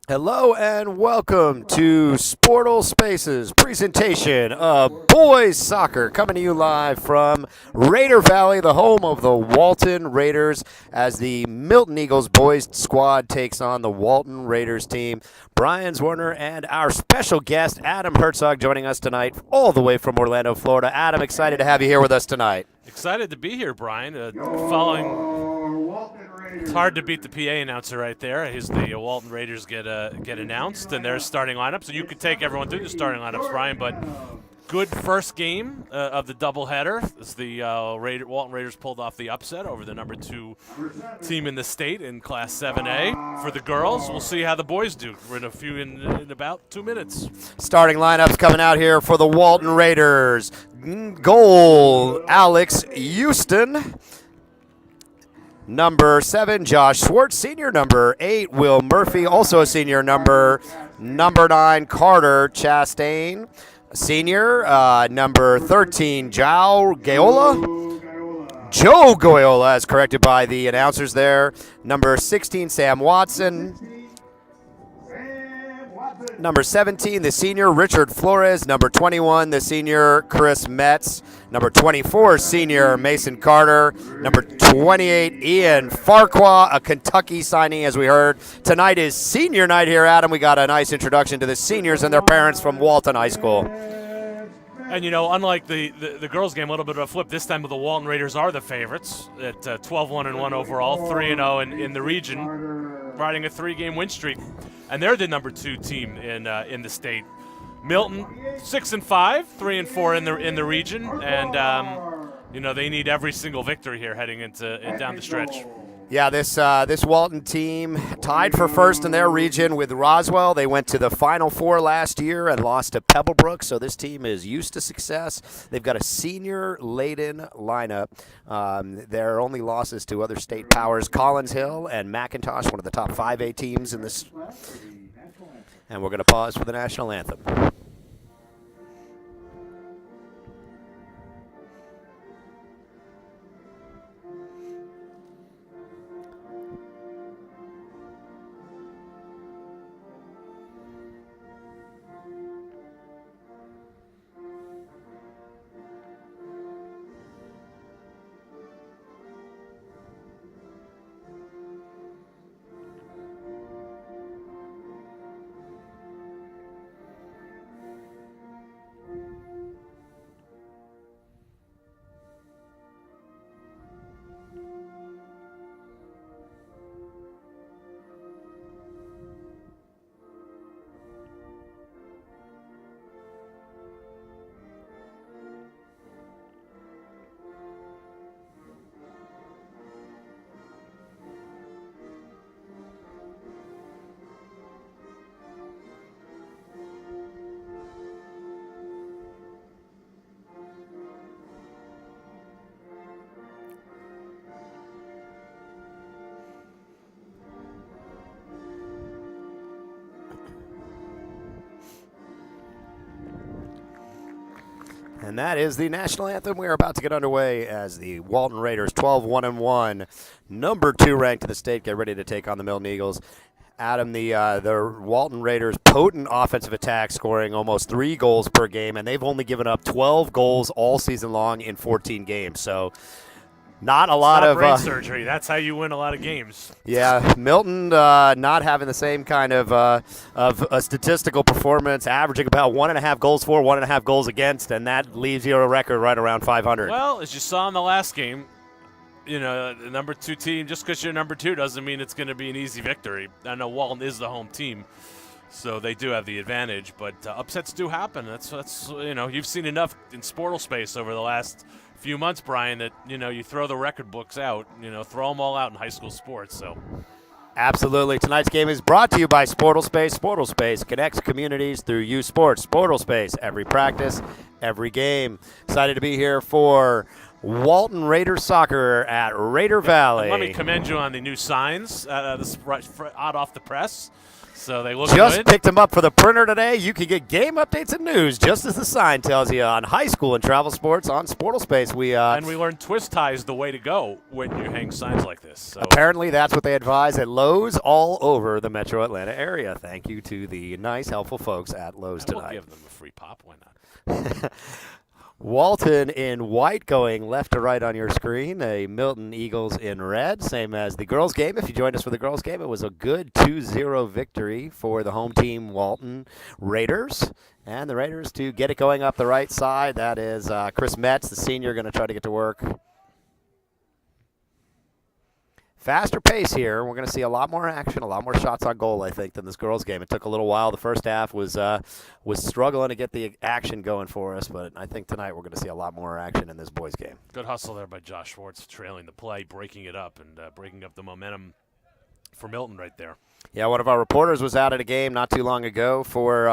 Hello and welcome to Sportle Spaces presentation of boys soccer, coming to you live from Raider Valley, the home of the Walton Raiders, as the Milton Eagles boys squad takes on the Walton Raiders team. Brian Zwerner and our special guest Adam Herzog joining us tonight, all the way from Orlando, Florida. Adam, excited to have you here with us tonight. Excited to be here, Brian. It's hard to beat the PA announcer right there. As the Walton Raiders get announced and their starting lineup. So you could take everyone through the starting lineups, Brian. But good first game of the doubleheader as the Walton Raiders pulled off the upset over the number 2 team in the state in Class 7A. For the girls, we'll see how the boys do. We're in about 2 minutes. Starting lineups coming out here for the Walton Raiders. Goal, Alex Houston. Number 7, Josh Schwartz. Senior, number 8, Will Murphy. Also a senior, number 9, Carter Chastain. Senior, number 13, Joe Goyola, as corrected by the announcers there. Number 16, Sam Watson. Number 17, the senior, Richard Flores. Number 21, the senior, Chris Metz. Number 24, senior, Mason Carter. Number 28, Ian Farquhar, a Kentucky signing, as we heard. Tonight is senior night here, Adam. We got a nice introduction to the seniors and their parents from Walton High School. And, unlike the girls' game, a little bit of a flip. This time the Walton Raiders are the favorites at 12-1-1 overall, 3-0 in the region, riding a 3-game win streak. And they're the number 2 team in the state. Milton, 6-5, 3-4 in the region, and they need every single victory here heading down the stretch. Yeah, this Walton team tied for first in their region with Roswell. They went to the Final Four last year and lost to Pebblebrook, so this team is used to success. They've got a senior-laden lineup. Their only losses to other state powers, Collins Hill and McIntosh, one of the top 5A teams in this. And we're going to pause for the national anthem. And that is the national anthem. We are about to get underway as the Walton Raiders, 12-1-1, number 2 ranked in the state, get ready to take on the Milton Eagles. Adam, the Walton Raiders' potent offensive attack, scoring almost 3 goals per game, and they've only given up 12 goals all season long in 14 games. So not a lot of brain surgery. That's how you win a lot of games. Yeah, Milton not having the same kind of a statistical performance, averaging about 1.5 goals for, 1.5 goals against, and that leaves you a record right around 500. Well, as you saw in the last game, the number 2 team, just because you're number 2 doesn't mean it's going to be an easy victory. I know Walton is the home team, so they do have the advantage, but upsets do happen. That's you've seen enough in Sportle space over the last few months, Brian, that you throw the record books out, throw them all out in high school sports. So absolutely. Tonight's game is brought to you by Sportle Space. Sportle Space connects communities through youth sports. Sportle Space, every practice, every game. Excited to be here for Walton Raiders soccer at Raider Valley. And let me commend you on the new signs, hot off the press. So they look Just good. picked him up for the printer today. You can get game updates and news just as the sign tells you on high school and travel sports on Sportal Space. And we learned twist tie is the way to go when you hang signs like this. So. Apparently that's what they advise at Lowe's all over the metro Atlanta area. Thank you to the nice, helpful folks at Lowe's tonight. We'll give them a free pop. Why not? Walton in white going left to right on your screen. A Milton Eagles in red, same as the girls' game. If you joined us for the girls' game, it was a good 2-0 victory for the home team, Walton Raiders. And the Raiders to get it going up the right side. That is Chris Metz, the senior, going to try to get to work. Faster pace here. We're going to see a lot more action, a lot more shots on goal, I think, than this girls' game. It took a little while. The first half was struggling to get the action going for us, but I think tonight we're going to see a lot more action in this boys' game. Good hustle there by Josh Schwartz, trailing the play, breaking it up, and breaking up the momentum for Milton right there. Yeah, one of our reporters was out at a game not too long ago for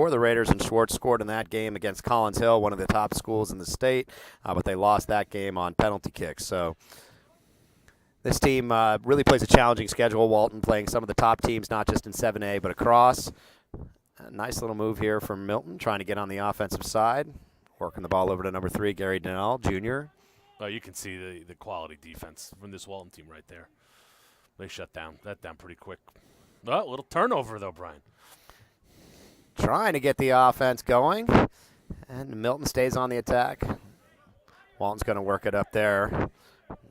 the Raiders, and Schwartz scored in that game against Collins Hill, one of the top schools in the state, but they lost that game on penalty kicks. So this team really plays a challenging schedule. Walton playing some of the top teams, not just in 7A, but across. A nice little move here from Milton, trying to get on the offensive side. Working the ball over to number 3, Gary Donnell, Jr. Oh, you can see the quality defense from this Walton team right there. They shut that down pretty quick. Oh, a little turnover, though, Brian. Trying to get the offense going. And Milton stays on the attack. Walton's going to work it up there.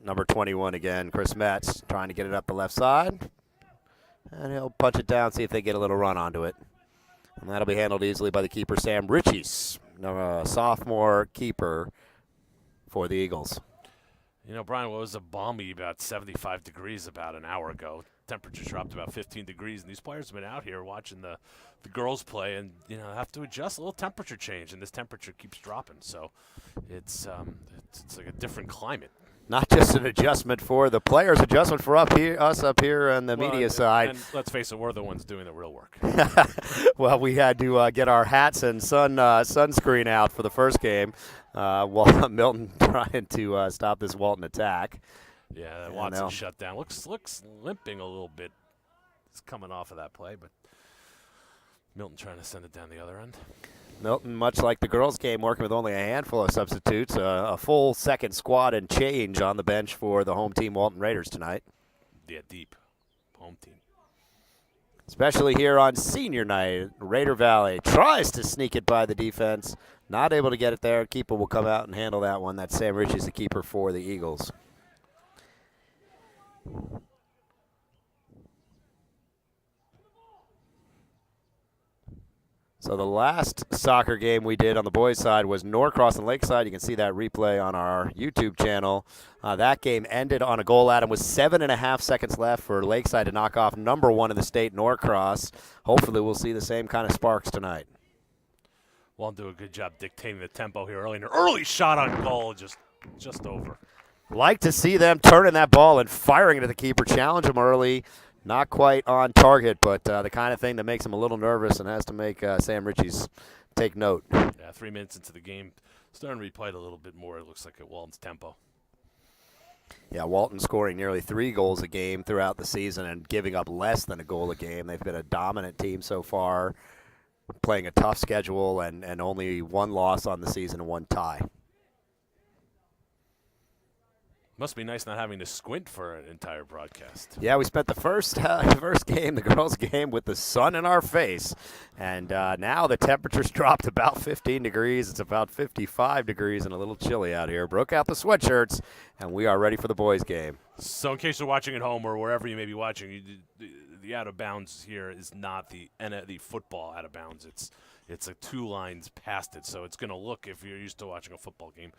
Number 21 again, Chris Metz, trying to get it up the left side. And he'll punch it down, see if they get a little run onto it. And that'll be handled easily by the keeper, Sam Ritchies, sophomore keeper for the Eagles. You know, Brian, what was a balmy about 75 degrees about an hour ago? Temperature dropped about 15 degrees, and these players have been out here watching the girls play and, have to adjust a little temperature change, and this temperature keeps dropping. So it's like a different climate. Not just an adjustment for the players, adjustment for us up here on the media side. And let's face it, we're the ones doing the real work. Well, we had to get our hats and sunscreen out for the first game while Milton trying to stop this Walton attack. Yeah, Watson shut down. Looks limping a little bit. He's coming off of that play, but Milton trying to send it down the other end. Milton, much like the girls' game, working with only a handful of substitutes, a full second squad and change on the bench for the home team Walton Raiders tonight. Yeah, deep home team. Especially here on senior night, Raider Valley tries to sneak it by the defense. Not able to get it there. Keeper will come out and handle that one. That's Sam Ritchie's the keeper for the Eagles. So the last soccer game we did on the boys' side was Norcross and Lakeside. You can see that replay on our YouTube channel. That game ended on a goal, Adam, with 7.5 seconds left for Lakeside to knock off number 1 in the state, Norcross. Hopefully we'll see the same kind of sparks tonight. Won't do a good job dictating the tempo here early. An early shot on goal, just over. Like to see them turning that ball and firing it at the keeper, challenge him early. Not quite on target, but the kind of thing that makes him a little nervous and has to make Sam Ritchie's take note. Yeah, 3 minutes into the game, starting to be played a little bit more, it looks like, at Walton's tempo. Yeah, Walton scoring nearly 3 goals a game throughout the season and giving up less than a goal a game. They've been a dominant team so far, playing a tough schedule and only 1 loss on the season and 1 tie. Must be nice not having to squint for an entire broadcast. Yeah, we spent the first game, the girls' game, with the sun in our face. And now the temperature's dropped about 15 degrees. It's about 55 degrees and a little chilly out here. Broke out the sweatshirts, and we are ready for the boys' game. So in case you're watching at home or wherever you may be watching, the out of bounds here is not the football out of bounds. It's 2 lines past it. So it's going to look, if you're used to watching a football game,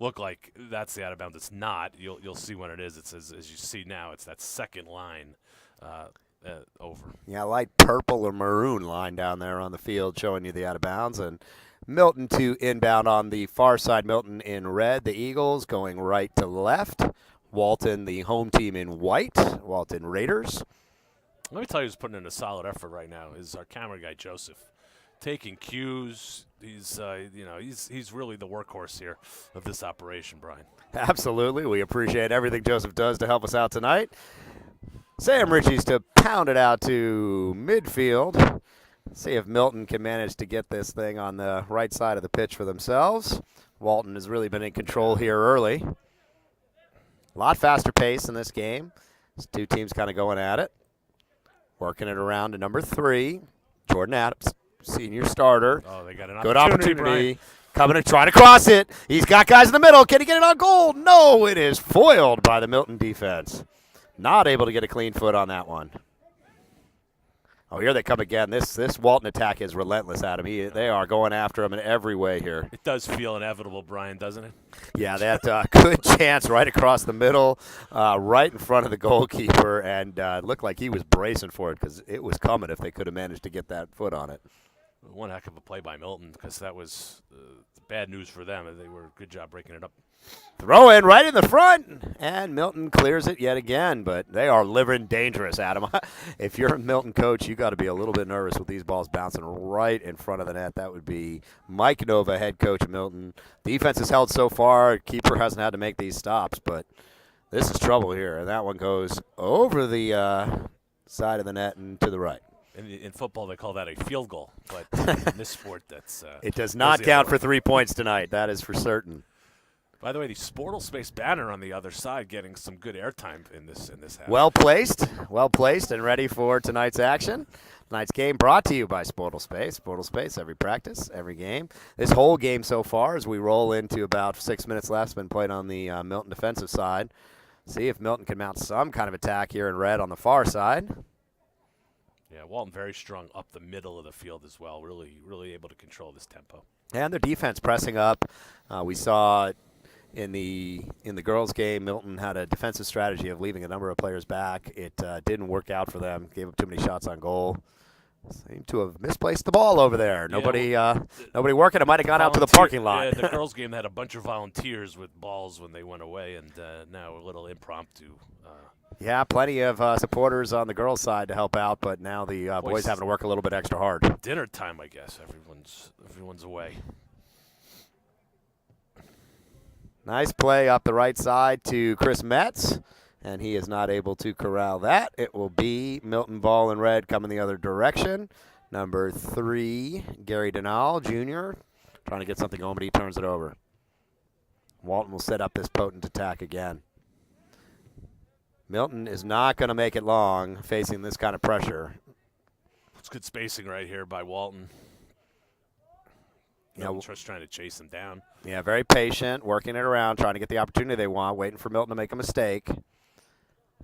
look like that's the out of bounds. It's not. You'll see when it is. It's as you see now. It's that second line over. Yeah, light purple or maroon line down there on the field showing you the out of bounds. And Milton to inbound on the far side. Milton in red. The Eagles going right to left. Walton, the home team, in white. Walton Raiders. Let me tell you who's putting in a solid effort right now is our camera guy, Joseph. Taking cues. He's really the workhorse here of this operation, Brian. Absolutely. We appreciate everything Joseph does to help us out tonight. Sam Ritchie's to pound it out to midfield. See if Milton can manage to get this thing on the right side of the pitch for themselves. Walton has really been in control here early. A lot faster pace in this game. These two teams kind of going at it. Working it around to number 3, Jordan Adams, senior starter. Oh, they got an good opportunity. Opportunity. Coming to try to cross it. He's got guys in the middle. Can he get it on goal? No, it is foiled by the Milton defense. Not able to get a clean foot on that one. Oh, here they come again. This Walton attack is relentless, Adam. They are going after him in every way here. It does feel inevitable, Brian, doesn't it? Yeah, that good chance right across the middle, right in front of the goalkeeper, and looked like he was bracing for it because it was coming if they could have managed to get that foot on it. One heck of a play by Milton because that was bad news for them. They were good job breaking it up. Throw in right in the front, and Milton clears it yet again, but they are living dangerous, Adam. If you're a Milton coach, you got to be a little bit nervous with these balls bouncing right in front of the net. That would be Mike Nova, head coach of Milton. Defense has held so far. Keeper hasn't had to make these stops, but this is trouble here, and that one goes over the side of the net and to the right. In football, they call that a field goal, but in this sport, that's it does not count for 3 points tonight. That is for certain. By the way, the Sportal Space banner on the other side getting some good airtime in this half. Well placed, and ready for tonight's action. Tonight's game brought to you by Sportal Space. Sportal Space, every practice, every game. This whole game so far, as we roll into about 6 minutes left, has been played on the Milton defensive side. See if Milton can mount some kind of attack here in red on the far side. Yeah, Walton very strong up the middle of the field as well. Really, really able to control this tempo. And their defense pressing up. We saw in the girls' game, Milton had a defensive strategy of leaving a number of players back. It didn't work out for them. Gave up too many shots on goal. Seemed to have misplaced the ball over there. Nobody working. It might have gone out to the parking lot. Yeah, the girls' game had a bunch of volunteers with balls when they went away, and now a little impromptu. Yeah, plenty of supporters on the girls' side to help out, but now the boys having to work a little bit extra hard. Dinner time, I guess. Everyone's away. Nice play up the right side to Chris Metz, and he is not able to corral that. It will be Milton ball in red coming the other direction. Number 3, Gary Denal, Jr., trying to get something going, but he turns it over. Walton will set up this potent attack again. Milton is not going to make it long facing this kind of pressure. It's good spacing right here by Walton. Milton's just trying to chase him down. Yeah, very patient, working it around, trying to get the opportunity they want, waiting for Milton to make a mistake.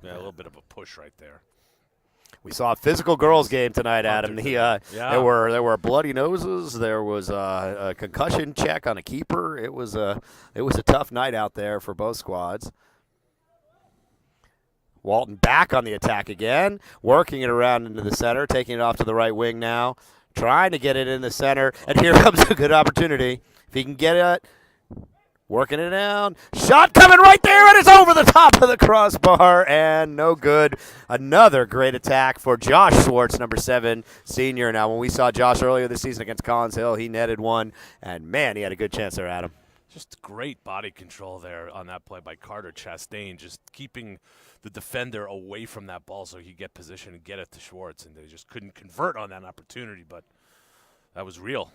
Yeah, a little bit of a push right there. We saw a physical girls game tonight, Adam. There were bloody noses. There was a concussion check on a keeper. It was a tough night out there for both squads. Walton back on the attack again, working it around into the center, taking it off to the right wing now, trying to get it in the center, and here comes a good opportunity. If he can get it, working it down. Shot coming right there, and it's over the top of the crossbar, and no good. Another great attack for Josh Schwartz, number 7, senior. Now, when we saw Josh earlier this season against Collins Hill, he netted one, and, man, he had a good chance there, Adam. Just great body control there on that play by Carter Chastain, just keeping the defender away from that ball so he could get position and get it to Schwartz, and they just couldn't convert on that opportunity, but that was real.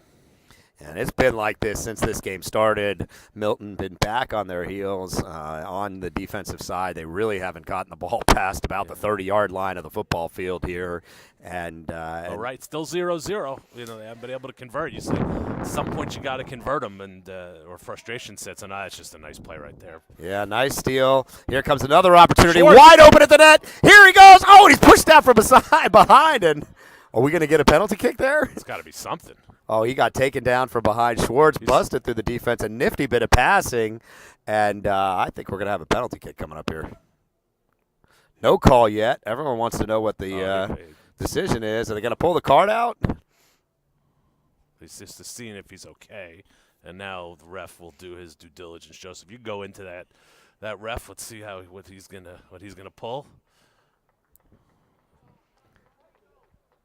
And it's been like this since this game started. Milton been back on their heels on the defensive side. They really haven't gotten the ball past about the 30-yard line of the football field here. And all right, still 0-0. They haven't been able to convert. You say at some point you got to convert them, and or frustration sets in. It's just a nice play right there. Yeah, nice steal. Here comes another opportunity. Short. Wide open at the net. Here he goes. Oh, and he's pushed out from behind. And are we going to get a penalty kick there? It's got to be something. Oh, he got taken down from behind. Schwartz busted through the defense. A nifty bit of passing. And I think we're going to have a penalty kick coming up here. No call yet. Everyone wants to know what the decision is. Are they going to pull the card out? He's just seeing if he's okay. And now the ref will do his due diligence. Joseph, you go into that ref. Let's see what he's gonna pull.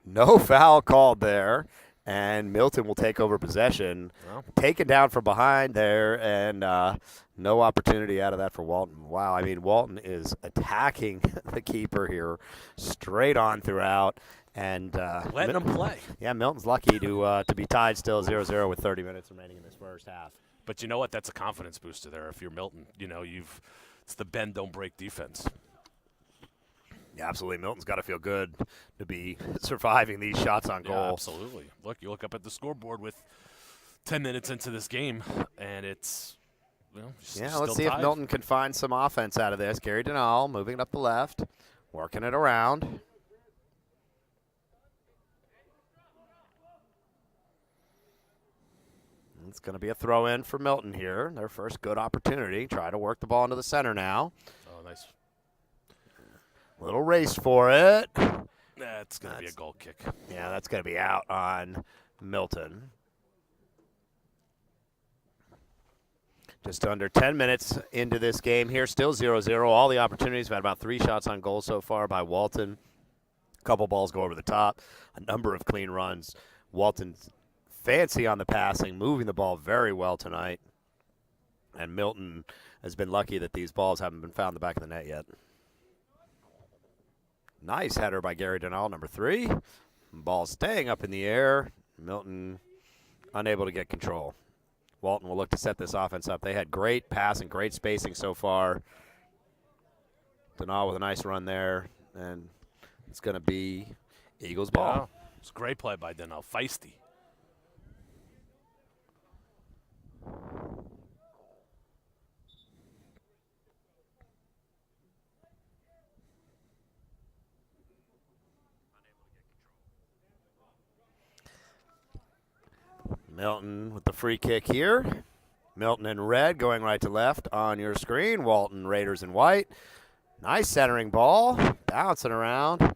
No foul called there. And Milton will take over possession. Well, Taken down from behind there, and No opportunity out of that for Walton. Wow, I mean, Walton is attacking the keeper here straight on throughout. And letting them play. Yeah, Milton's lucky to be tied still 0-0 with 30 minutes remaining in this first half. But you know what? That's a confidence booster there. If you're Milton, you know, it's the bend, don't break defense. Yeah, absolutely. Milton's got to feel good to be surviving these shots on goal. Yeah, absolutely. Look, you look up at the scoreboard with 10 minutes into this game, and it's, let's see if Milton can find some offense out of this. Gary Denal moving it up the left, working it around. It's going to be a throw-in for Milton here. Their first good opportunity. Try to work the ball into the center now. Oh, nice. Little race for it. That's going to be a goal kick. Yeah, that's going to be out on Milton. Just under 10 minutes into this game here. Still 0-0. All the opportunities. We've had about 3 shots on goal so far by Walton. A couple balls go over the top. A number of clean runs. Walton's fancy on the passing, moving the ball very well tonight. And Milton has been lucky that these balls haven't been found in the back of the net yet. Nice header by Gary Denal, number 3. Ball staying up in the air. Milton unable to get control. Walton will look to set this offense up. They had great passing, great spacing so far. Denal with a nice run there. And it's going to be Eagles ball. Yeah, it's a great play by Denal. Feisty. Milton with the free kick here. Milton in red going right to left on your screen. Walton Raiders in white. Nice centering ball. Bouncing around.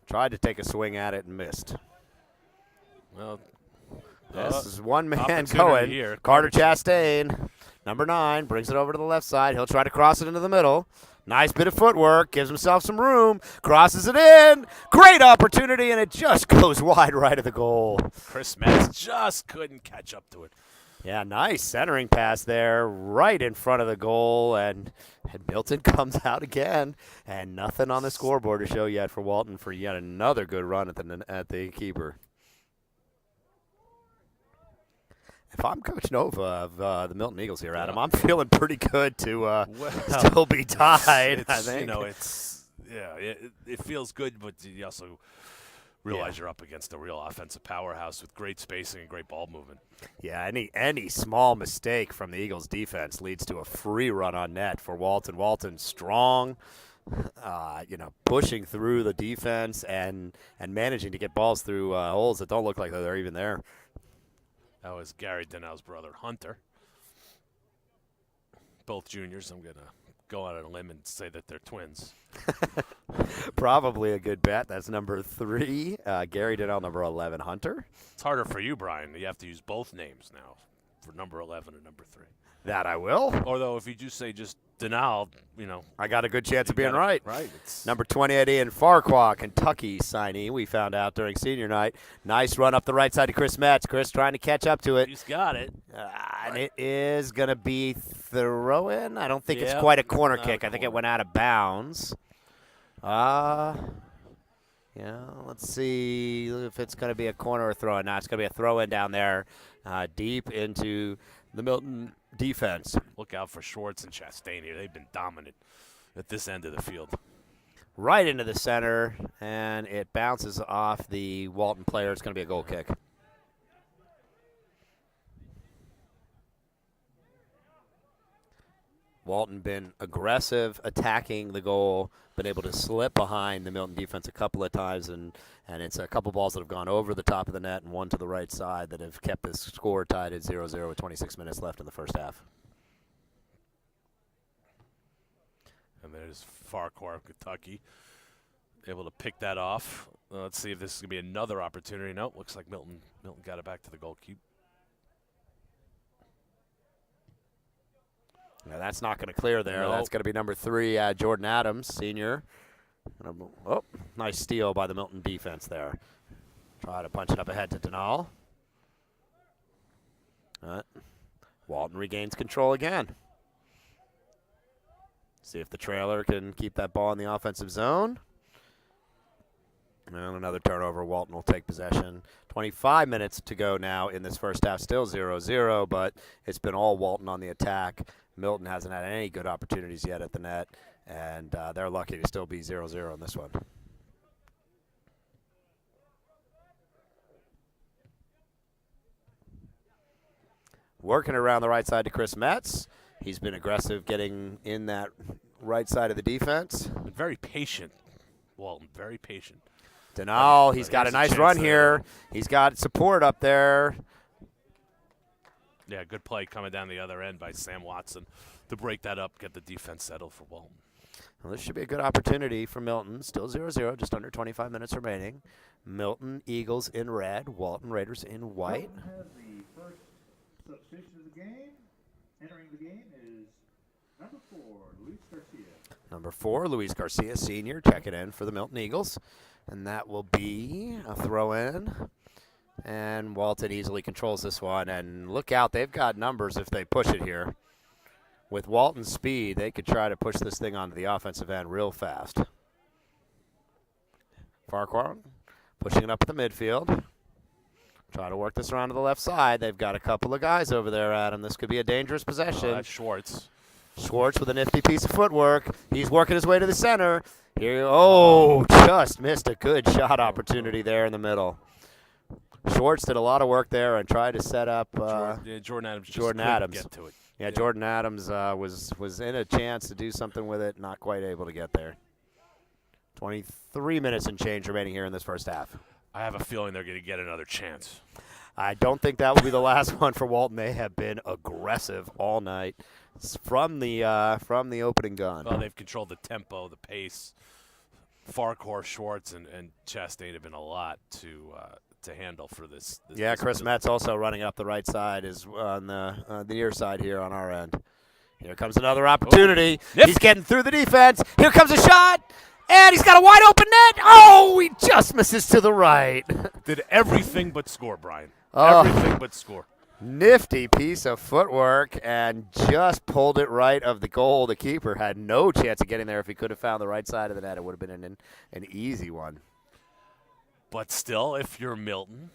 Tried to take a swing at it and missed. Well, this is one man going. Here. Carter Chastain, number 9, brings it over to the left side. He'll try to cross it into the middle. Nice bit of footwork. Gives himself some room. Crosses it in. Great opportunity, and it just goes wide right of the goal. Chris Metz just couldn't catch up to it. Yeah, nice centering pass there right in front of the goal, and Milton comes out again, and nothing on the scoreboard to show yet for Walton for yet another good run at the keeper. If I'm Coach Nova of the Milton Eagles here, Adam, I'm feeling pretty good to still be tied. I think. It feels good, but you also realize you're up against a real offensive powerhouse with great spacing and great ball movement. Yeah, any small mistake from the Eagles defense leads to a free run on net for Walton. Walton strong, pushing through the defense and managing to get balls through holes that don't look like they're even there. That was Gary Denal's brother, Hunter. Both juniors. I'm going to go out on a limb and say that they're twins. Probably a good bet. That's number 3. Gary Denal, number 11, Hunter. It's harder for you, Brian. You have to use both names now for number 11 and number 3. That I will. Although if you just say just Denal, I got a good chance of being right. Right. Number 28, Ian Farquhar, Kentucky signee. We found out during senior night. Nice run up the right side to Chris Metz. Chris trying to catch up to it. He's got it. And it is going to be throw-in. I don't think it's quite a corner kick. I think it went out of bounds. Let's see if it's going to be a corner or throw-in. No, it's going to be a throw-in down there deep into the Milton defense. Look out for Schwartz and Chastain here. They've been dominant at this end of the field. Right into the center, and it bounces off the Walton player. It's going to be a goal kick. Walton been aggressive, attacking the goal, been able to slip behind the Milton defense a couple of times, and it's a couple balls that have gone over the top of the net and one to the right side that have kept this score tied at 0-0 with 26 minutes left in the first half. And there's Farquhar, Kentucky, able to pick that off. Let's see if this is going to be another opportunity. Nope, looks like Milton got it back to the goalkeeper. Now that's not going to clear there. Nope. That's going to be number 3, Jordan Adams, senior. Oh, nice steal by the Milton defense there. Try to punch it up ahead to Denal. Walton regains control again. See if the trailer can keep that ball in the offensive zone. And another turnover. Walton will take possession. 25 minutes to go now in this first half. Still 0-0, but it's been all Walton on the attack. Milton hasn't had any good opportunities yet at the net, and they're lucky to still be 0-0 in this one. Working around the right side to Chris Metz. He's been aggressive getting in that right side of the defense. Very patient, Walton, very patient. Denal, he's got a nice run here. He's got support up there. Yeah, good play coming down the other end by Sam Watson to break that up, get the defense settled for Walton. Well, this should be a good opportunity for Milton. Still 0-0, just under 25 minutes remaining. Milton Eagles in red, Walton Raiders in white. Milton has the first substitution of the game. Entering the game is number 4, Luis Garcia. Number 4, Luis Garcia, senior, checking in for the Milton Eagles. And that will be a throw-in. And Walton easily controls this one. And look out, they've got numbers if they push it here. With Walton's speed, they could try to push this thing onto the offensive end real fast. Farquhar pushing it up at the midfield. Try to work this around to the left side. They've got a couple of guys over there, Adam. This could be a dangerous possession. That's Schwartz. Schwartz with a nifty piece of footwork. He's working his way to the center. Here, just missed a good shot opportunity there in the middle. Schwartz did a lot of work there and tried to set up Jordan Adams. Jordan Adams. Get to it. Yeah, Jordan Adams was in a chance to do something with it, not quite able to get there. 23 minutes and change remaining here in this first half. I have a feeling they're going to get another chance. I don't think that will be the last one for Walton. They have been aggressive all night from the opening gun. Well, they've controlled the tempo, the pace. Farquhar, Schwartz, and Chastain have been a lot to handle for this. Yeah, Chris Metz also running up the right side is on the near side here on our end. Here comes another opportunity. He's getting through the defense. Here comes a shot. And he's got a wide open net. Oh, he just misses to the right. Did everything but score, Brian. Everything but score. Nifty piece of footwork and just pulled it right of the goal. The keeper had no chance of getting there. If he could have found the right side of the net, it would have been an easy one. But still, if you're Milton,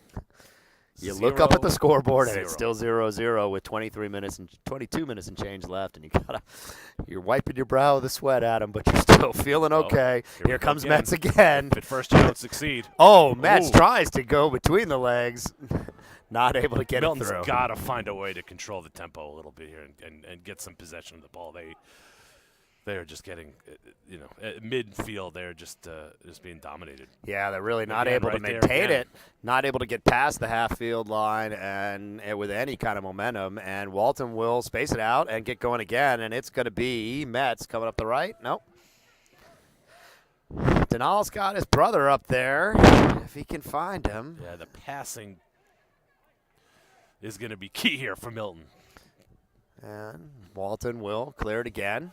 you look up at the scoreboard and it's still 0-0 with 22 minutes and change left, and you're wiping your brow with the sweat, Adam, but you're still feeling okay. Here comes Metz again. If at first you don't succeed. Metz tries to go between the legs. Not able to get Milton's it through. Got to find a way to control the tempo a little bit here and get some possession of the ball. They are just getting, at midfield, they're just being dominated. Yeah, they're really not able to maintain it, not able to get past the half-field line and with any kind of momentum. And Walton will space it out and get going again, and it's going to be Metz coming up the right. Nope. Denal's got his brother up there, if he can find him. Yeah, the passing is going to be key here for Milton. And Walton will clear it again.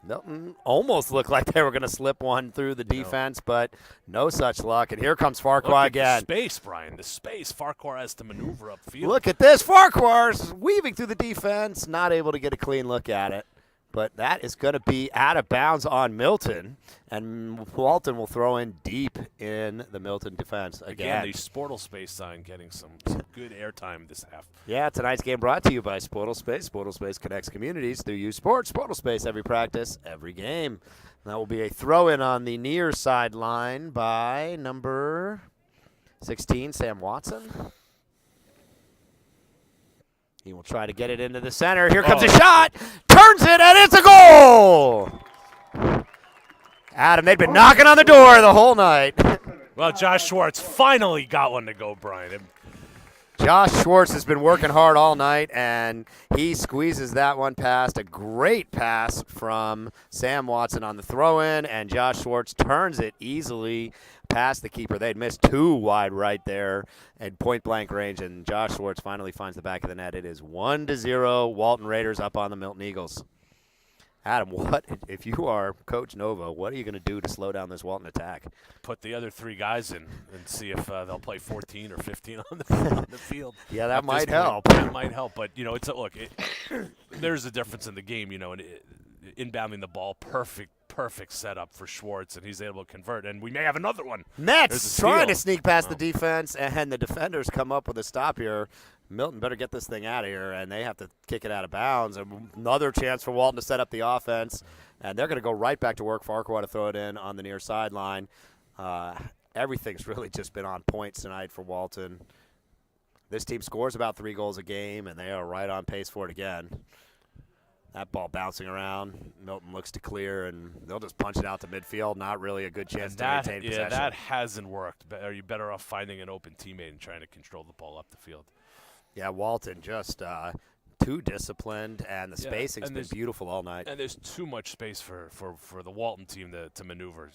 Milton almost looked like they were going to slip one through the defense, but no such luck. And here comes Farquhar again. The space, Brian. The space Farquhar has to maneuver upfield. Look at this. Farquhar's weaving through the defense, not able to get a clean look at it. But that is going to be out of bounds on Milton, and Walton will throw in deep in the Milton defense again. The Sportal Space sign getting some good airtime this half. Yeah, tonight's game brought to you by Sportal Space. Sportal Space connects communities through youth sports. Sportal Space, every practice, every game. And that will be a throw-in on the near sideline by number 16, Sam Watson. He will try to get it into the center. Here comes a shot. Turns it, and it's a goal. Adam, they've been knocking on the door the whole night. Well, Josh Schwartz finally got one to go, Brian. Josh Schwartz has been working hard all night, and he squeezes that one past. A great pass from Sam Watson on the throw-in, and Josh Schwartz turns it easily past the keeper. They'd missed two wide right there at point-blank range, and Josh Schwartz finally finds the back of the net. It is 1-0, Walton Raiders up on the Milton Eagles. Adam, what if you are Coach Nova? What are you going to do to slow down this Walton attack? Put the other 3 guys in and see if they'll play 14 or 15 on the field. Yeah, that At this might point, help. That might help, but it's there's a difference in the game. And inbounding the ball, perfect setup for Schwartz, and he's able to convert. And we may have another one. Mets trying to sneak past the defense, and the defenders come up with a stop here. Milton better get this thing out of here, and they have to kick it out of bounds. Another chance for Walton to set up the offense, and they're going to go right back to work. Farquhar to throw it in on the near sideline. Everything's really just been on points tonight for Walton. This team scores about 3 goals a game, and they are right on pace for it again. That ball bouncing around. Milton looks to clear, and they'll just punch it out to midfield. Not really a good chance to maintain possession. Yeah, that hasn't worked. Are you better off finding an open teammate and trying to control the ball up the field? Yeah, Walton just too disciplined, and the spacing's been beautiful all night. And there's too much space for the Walton team to maneuver.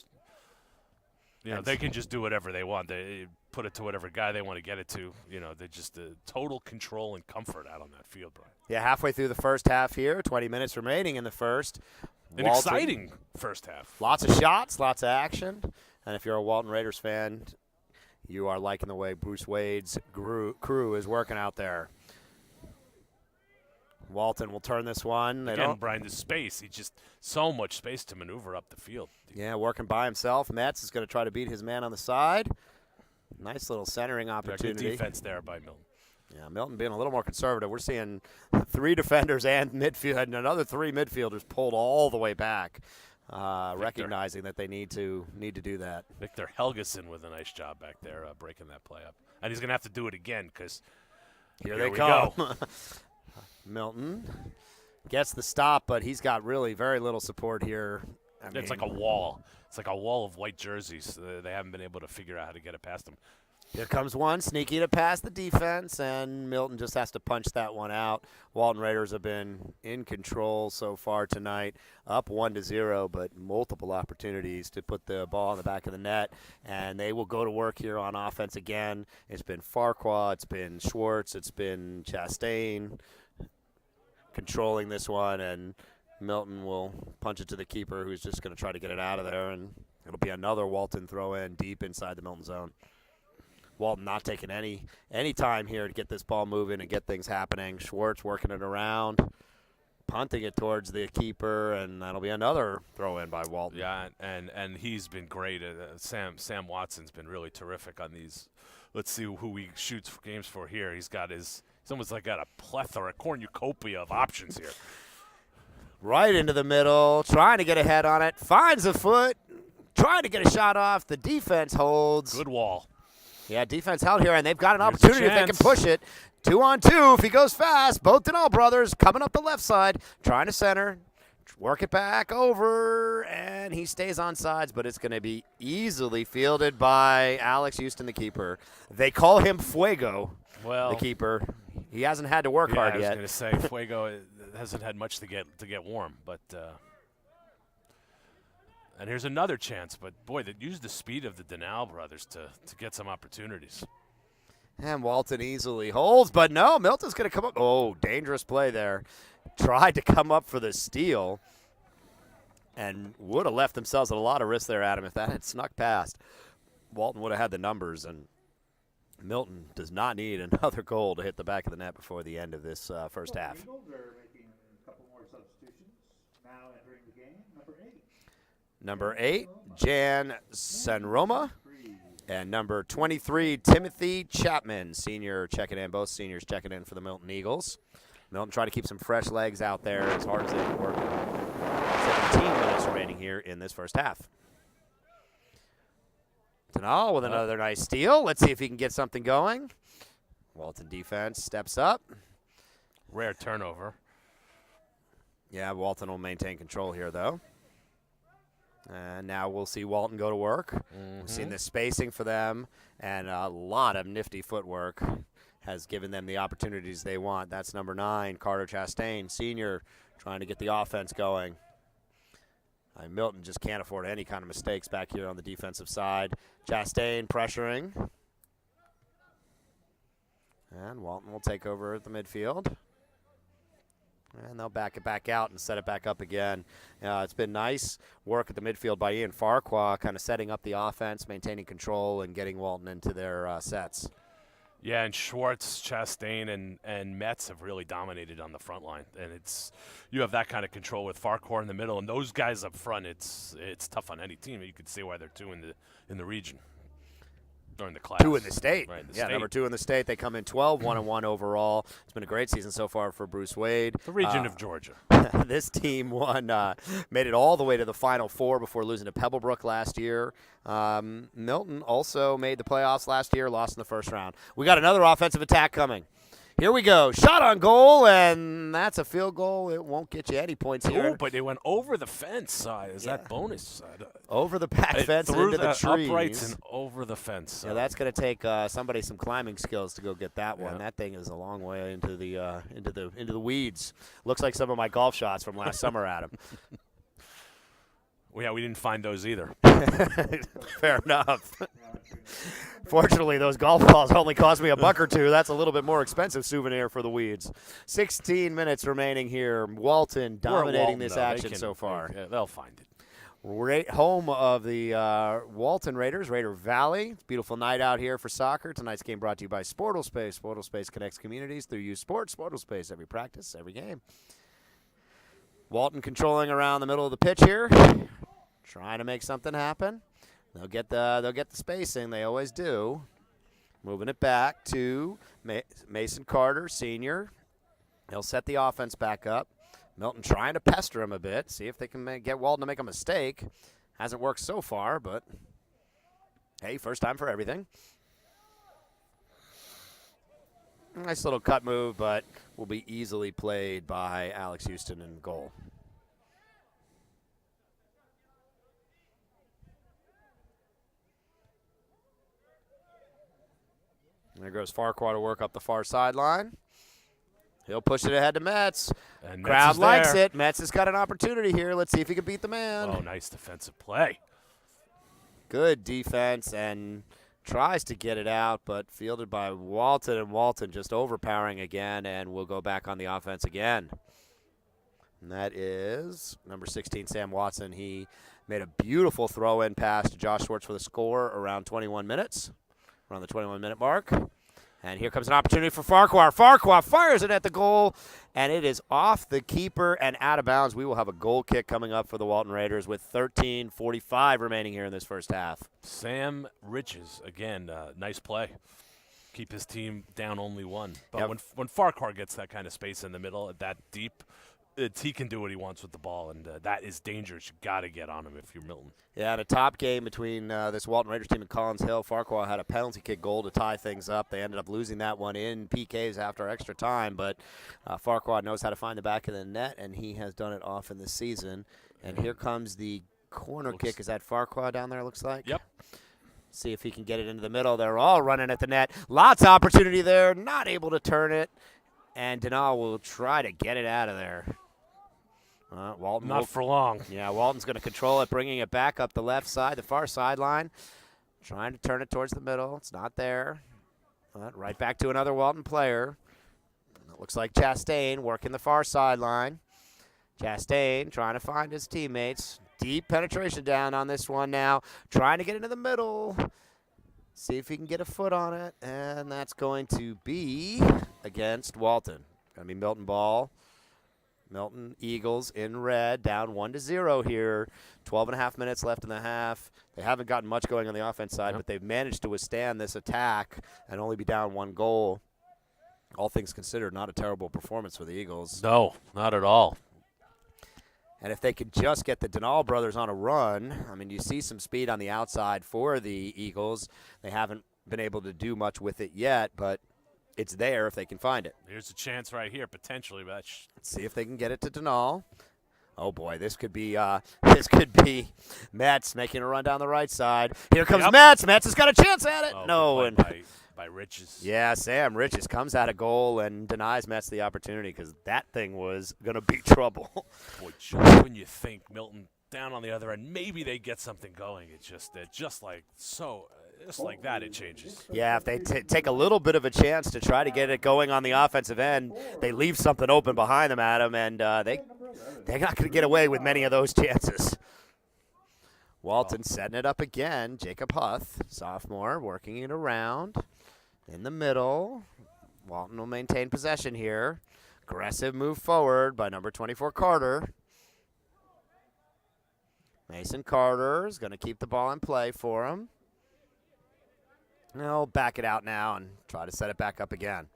They can just do whatever they want. They put it to whatever guy they want to get it to. They just total control and comfort out on that field, Brian. Yeah, halfway through the first half here, 20 minutes remaining in the first. An exciting first half. Lots of shots, lots of action. And if you're a Walton Raiders fan, you are liking the way Bruce Wade's crew is working out there. Walton will turn this one. Again, Brian, the space. He just so much space to maneuver up the field. Yeah, working by himself. Metz is going to try to beat his man on the side. Nice little centering opportunity. Good defense there by Milton. Yeah, Milton being a little more conservative. We're seeing 3 defenders and midfield, and another 3 midfielders pulled all the way back, recognizing that they need to do that. Victor Helgeson with a nice job back there breaking that play up. And he's going to have to do it again because here they come. Milton gets the stop, but he's got really very little support here. It's like a wall. It's like a wall of white jerseys. They haven't been able to figure out how to get it past them. Here comes one, sneaky to pass the defense, and Milton just has to punch that one out. Walton Raiders have been in control so far tonight, up 1-0, but multiple opportunities to put the ball in the back of the net, and they will go to work here on offense again. It's been Farquhar, it's been Schwartz, it's been Chastain controlling this one, and Milton will punch it to the keeper, who's just going to try to get it out of there, and it'll be another Walton throw-in deep inside the Milton zone. Walton not taking any time here to get this ball moving and get things happening. Schwartz working it around, punting it towards the keeper, and that'll be another throw-in by Walton. Yeah, and he's been great. Sam Watson's been really terrific on these. Let's see who he shoots games for here. He's almost like got a plethora, a cornucopia of options here. Right into the middle, trying to get a head on it, finds a foot, trying to get a shot off. The defense holds. Good wall. Yeah, defense held here, and they've got an opportunity if they can push it. 2-on-2 if he goes fast. Both Denal brothers coming up the left side, trying to center, work it back over, and he stays on sides, but it's going to be easily fielded by Alex Houston, the keeper. They call him Fuego, the keeper. He hasn't had to work hard yet. I was going to say, Fuego hasn't had much to get warm, but and here's another chance, but boy, they used the speed of the Denal brothers to get some opportunities. And Walton easily holds, but no, Milton's going to come up. Oh, dangerous play there. Tried to come up for the steal and would have left themselves at a lot of risk there, Adam, if that had snuck past. Walton would have had the numbers, and Milton does not need another goal to hit the back of the net before the end of this first half. Eagles are making a couple more substitutions. Now entering the game, Number 8, Jan Sanroma. And number 23, Timothy Chapman, senior checking in. Both seniors checking in for the Milton Eagles. Milton trying to keep some fresh legs out there as hard as they can work. 17 minutes remaining here in this first half. Denal with another nice steal. Let's see if he can get something going. Walton defense steps up. Rare turnover. Yeah, Walton will maintain control here, though. And now we'll see Walton go to work. We've seen the spacing for them, and a lot of nifty footwork has given them the opportunities they want. That's number 9, Carter Chastain, senior, trying to get the offense going. Milton just can't afford any kind of mistakes back here on the defensive side. Chastain pressuring. And Walton will take over at the midfield. And they'll back it back out and set it back up again. It's been nice work at the midfield by Ian Farquhar, kind of setting up the offense, maintaining control, and getting Walton into their sets. Yeah, and Schwartz, Chastain, and Metz have really dominated on the front line. And you have that kind of control with Farquhar in the middle, and those guys up front, it's tough on any team. You could see why they're 2 in the region. Or in the class. 2 in the state. Right, in the yeah, state. number 2 in the state. They come in 12, 1-1 overall. It's been a great season so far for Bruce Wade. The region of Georgia. This team made it all the way to the Final Four before losing to Pebblebrook last year. Milton also made the playoffs last year, lost in the first round. We got another offensive attack coming. Here we go. Shot on goal, and that's a field goal. It won't get you any points here. Oh, but it went over the fence. Is that bonus? Over the back fence and through into the trees. uprights and over the fence. Yeah, that's going to take somebody some climbing skills to go get that one. That thing is a long way into the weeds. Looks like some of my golf shots from last summer, Adam. Well, yeah, we didn't find those either. Fair enough. Fortunately, those golf balls only cost me $1 or $2. That's a little bit more expensive souvenir for the weeds. 16 minutes remaining here. Walton dominating this action so far. They'll find it. Right home of the Walton Raiders, Raider Valley. Beautiful night out here for soccer. Tonight's game brought to you by Sportal Space. Sportal Space connects communities through youth sports. Sportal Space, every practice, every game. Walton controlling around the middle of the pitch here, trying to make something happen. They'll get the spacing. They always do. Moving it back to Mason Carter, senior. He'll set the offense back up. Milton trying to pester him a bit, see if they can get Walton to make a mistake. Hasn't worked so far, but hey, first time for everything. Nice little cut move, but will be easily played by Alex Houston in goal. There goes Farquhar to work up the far sideline. He'll push it ahead to Metz. And Crowd likes it. Metz has got an opportunity here. Let's see if he can beat the man. Oh, nice defensive play. Good defense and tries to get it out, but fielded by Walton, and Walton just overpowering again, and we'll go back on the offense again. And that is number 16, Sam Watson. He made a beautiful throw-in pass to Josh Schwartz for the score around 21 minutes, around the 21-minute mark. And here comes an opportunity for Farquhar. Farquhar fires it at the goal, and it is off the keeper and out of bounds. We will have a goal kick coming up for the Walton Raiders with 13:45 remaining here in this first half. Sam Riches, again, nice play. Keep his team down only 1. But when Farquhar gets that kind of space in the middle, that deep, he can do what he wants with the ball, and that is dangerous. You got to get on him if you're Milton. Yeah, and a top game between this Walton Raiders team and Collins Hill. Farquhar had a penalty kick goal to tie things up. They ended up losing that one in PKs after extra time, but Farquhar knows how to find the back of the net, and he has done it often this season. And here comes the corner kick. Is that Farquhar down there, looks like? Yep. See if he can get it into the middle. They're all running at the net. Lots of opportunity there. Not able to turn it. And Denal will try to get it out of there. Walton Not for long. Yeah, Walton's going to control it, bringing it back up the left side, the far sideline. Trying to turn it towards the middle. It's not there. Right back to another Walton player. It looks like Chastain working the far sideline. Chastain trying to find his teammates. Deep penetration down on this one now. Trying to get into the middle. See if he can get a foot on it. And that's going to be against Walton. Going to be Milton ball. Milton Eagles in red, down 1-0 here. 12.5 minutes left in the half. They haven't gotten much going on the offense side, but they've managed to withstand this attack and only be down 1 goal. All things considered, not a terrible performance for the Eagles. No, not at all. And if they could just get the Denal brothers on a run, I mean, you see some speed on the outside for the Eagles. They haven't been able to do much with it yet, but it's there if they can find it. Here's a chance right here, potentially. But Let's see if they can get it to Denal. Oh boy, this could be Metz making a run down the right side. Here comes Metz. Metz has got a chance at it. No, and by Riches. Yeah, Sam Riches comes out of goal and denies Metz the opportunity because that thing was going to be trouble. Boy, just when you think Milton down on the other end, maybe they get something going. It's just like so. just like that, it changes. Yeah, if they take a little bit of a chance to try to get it going on the offensive end, they leave something open behind them, Adam, and they're not going to get away with many of those chances. Walton setting it up again. Jacob Huth, sophomore, working it around in the middle. Walton will maintain possession here. Aggressive move forward by number 24, Carter. Mason Carter is going to keep the ball in play for him. He'll back it out now and try to set it back up again.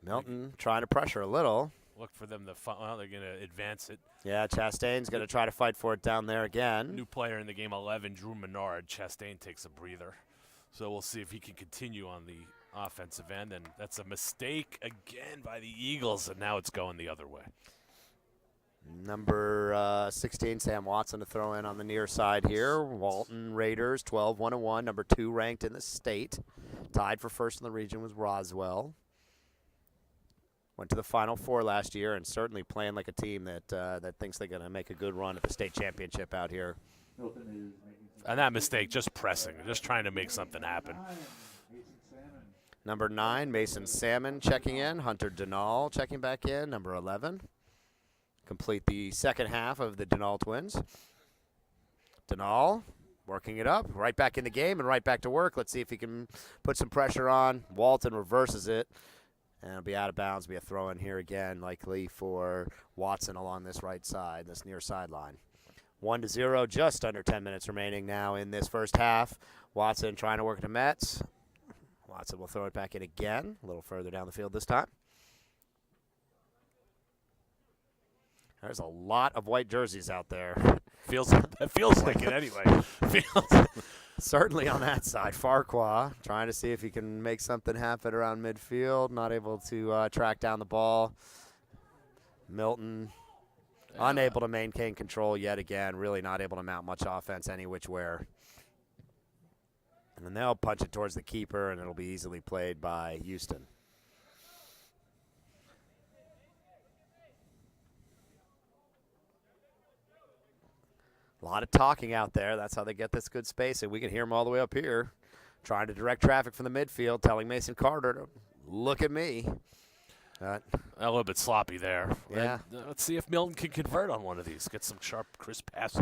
Milton trying to pressure a little. Look for them to well, they're going to advance it. Yeah, Chastain's going to try to fight for it down there again. New player in the game, 11, Drew Menard. Chastain takes a breather. So we'll see if he can continue on the offensive end. And that's a mistake again by the Eagles, and now it's going the other way. Number 16, Sam Watson to throw in on the near side here. Walton Raiders, 12-1-1, number 2 ranked in the state. Tied for first in the region was Roswell. Went to the Final Four last year and certainly playing like a team that thinks they're going to make a good run at the state championship out here. And that mistake, just pressing, just trying to make something happen. Number 9, Mason Salmon checking in. Hunter Denal checking back in, number 11. Complete the second half of the Denal twins. Denal working it up, right back in the game and right back to work. Let's see if he can put some pressure on. Walton reverses it, and it'll be out of bounds. Be a throw in here again, likely for Watson along this right side, this near sideline. 1-0, just under 10 minutes remaining now in this first half. Watson trying to work to Metz. Watson will throw it back in again, a little further down the field this time. There's a lot of white jerseys out there. It feels like it anyway. Certainly on that side. Farquhar trying to see if he can make something happen around midfield. Not able to track down the ball. Milton unable to maintain control yet again. Really not able to mount much offense any which where. And then they'll punch it towards the keeper, and it'll be easily played by Houston. A lot of talking out there. That's how they get this good space, and we can hear them all the way up here, trying to direct traffic from the midfield, telling Mason Carter to look at me. A little bit sloppy there. Yeah. Let's see if Milton can convert on one of these. Get some sharp, crisp passes.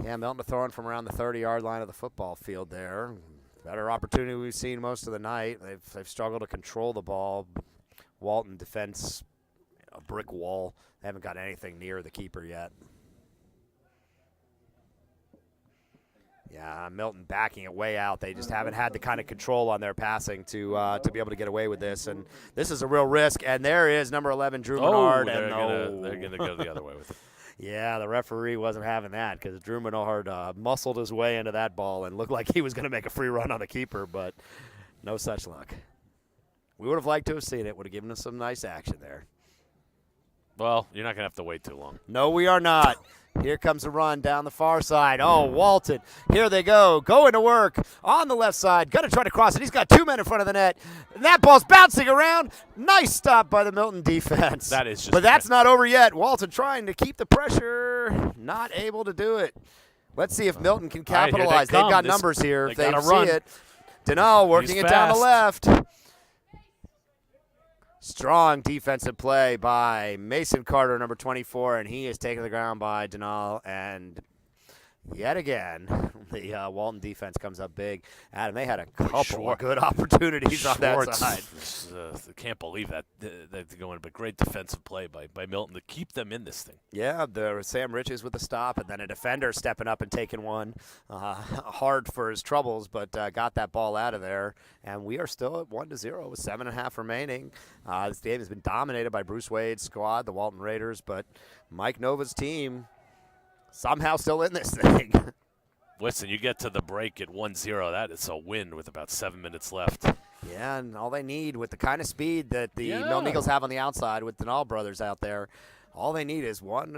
Yeah, Milton throwing from around the 30-yard line of the football field there. Better opportunity we've seen most of the night. They've struggled to control the ball. Walton defense, a brick wall. They haven't got anything near the keeper yet. Yeah, Milton backing it way out. They just haven't had the kind of control on their passing to be able to get away with this. And this is a real risk. And there is number 11, Drew Menard. They're going to go the other way with it. Yeah, the referee wasn't having that because Drew Menard muscled his way into that ball and looked like he was going to make a free run on the keeper, but no such luck. We would have liked to have seen it. Would have given us some nice action there. Well, you're not going to have to wait too long. No, we are not. Here comes a run down the far side. Oh, Walton. Here they go. Going to work on the left side. Going to try to cross it. He's got 2 men in front of the net. And that ball's bouncing around. Nice stop by the Milton defense. That is just. But that's not over yet. Walton trying to keep the pressure. Not able to do it. Let's see if Milton can capitalize. Right, They've got numbers here. They If they see run. it. Denal working it down the left. Strong defensive play by Mason Carter, number 24, and he is taken to the ground by Denal. And yet again, the Walton defense comes up big. Adam, they had a couple of good opportunities on that side. I can't believe that they're going, but great defensive play by Milton to keep them in this thing. Yeah, there was Sam Riches with the stop, and then a defender stepping up and taking one. Hard for his troubles, but got that ball out of there. And we are still at 1-0 with 7.5 remaining. This game has been dominated by Bruce Wade's squad, the Walton Raiders, but Mike Nova's team somehow still in this thing. Listen, you get to the break at 1-0. That is a win with about 7 minutes left. Yeah, and all they need with the kind of speed that the Milton Eagles have on the outside with the Denal brothers out there, all they need is one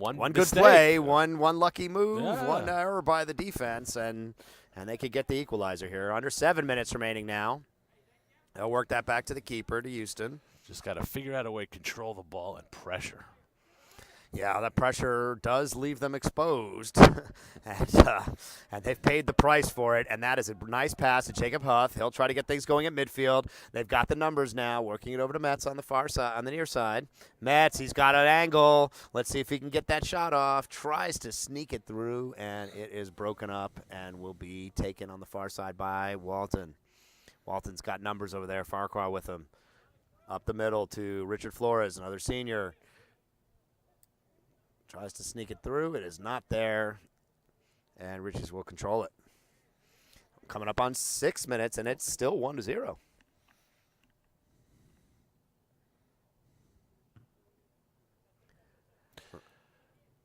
good play, one lucky move, one error by the defense, and they could get the equalizer here. Under 7 minutes remaining now. They'll work that back to the keeper, to Houston. Just got to figure out a way to control the ball and pressure. Yeah, that pressure does leave them exposed, and they've paid the price for it, and that is a nice pass to Jacob Huth. He'll try to get things going at midfield. They've got the numbers now, working it over to Metz on the far side, on the near side. Metz, he's got an angle. Let's see if he can get that shot off. Tries to sneak it through, and it is broken up and will be taken on the far side by Walton. Walton's got numbers over there, Farquhar with him. Up the middle to Richard Flores, another senior. Tries to sneak it through. It is not there. And Riches will control it. Coming up on 6 minutes, and it's still 1-0.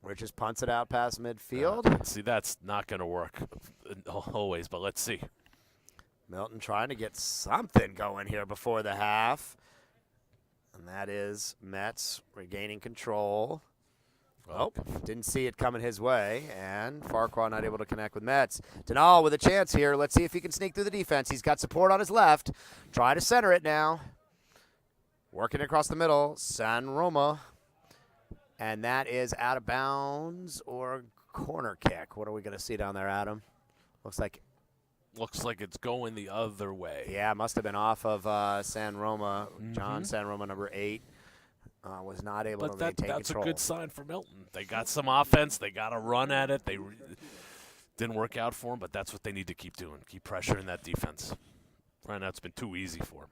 Riches punts it out past midfield. See, that's not going to work always, but let's see. Milton trying to get something going here before the half. And that is Metz regaining control. Oh, didn't see it coming his way, and Farquhar not able to connect with Metz. Denal with a chance here. Let's see if he can sneak through the defense. He's got support on his left. Try to center it now. Working across the middle, San Roma. And that is out of bounds or corner kick. What are we going to see down there, Adam? Looks like it's going the other way. Yeah, must have been off of San Roma. John San Roma, number 8. Was not able to maintain that's control. A good sign for Milton. They got some offense. They got a run at it. Didn't work out for them, but that's what they need to keep doing. Keep pressuring that defense. Right now it's been too easy for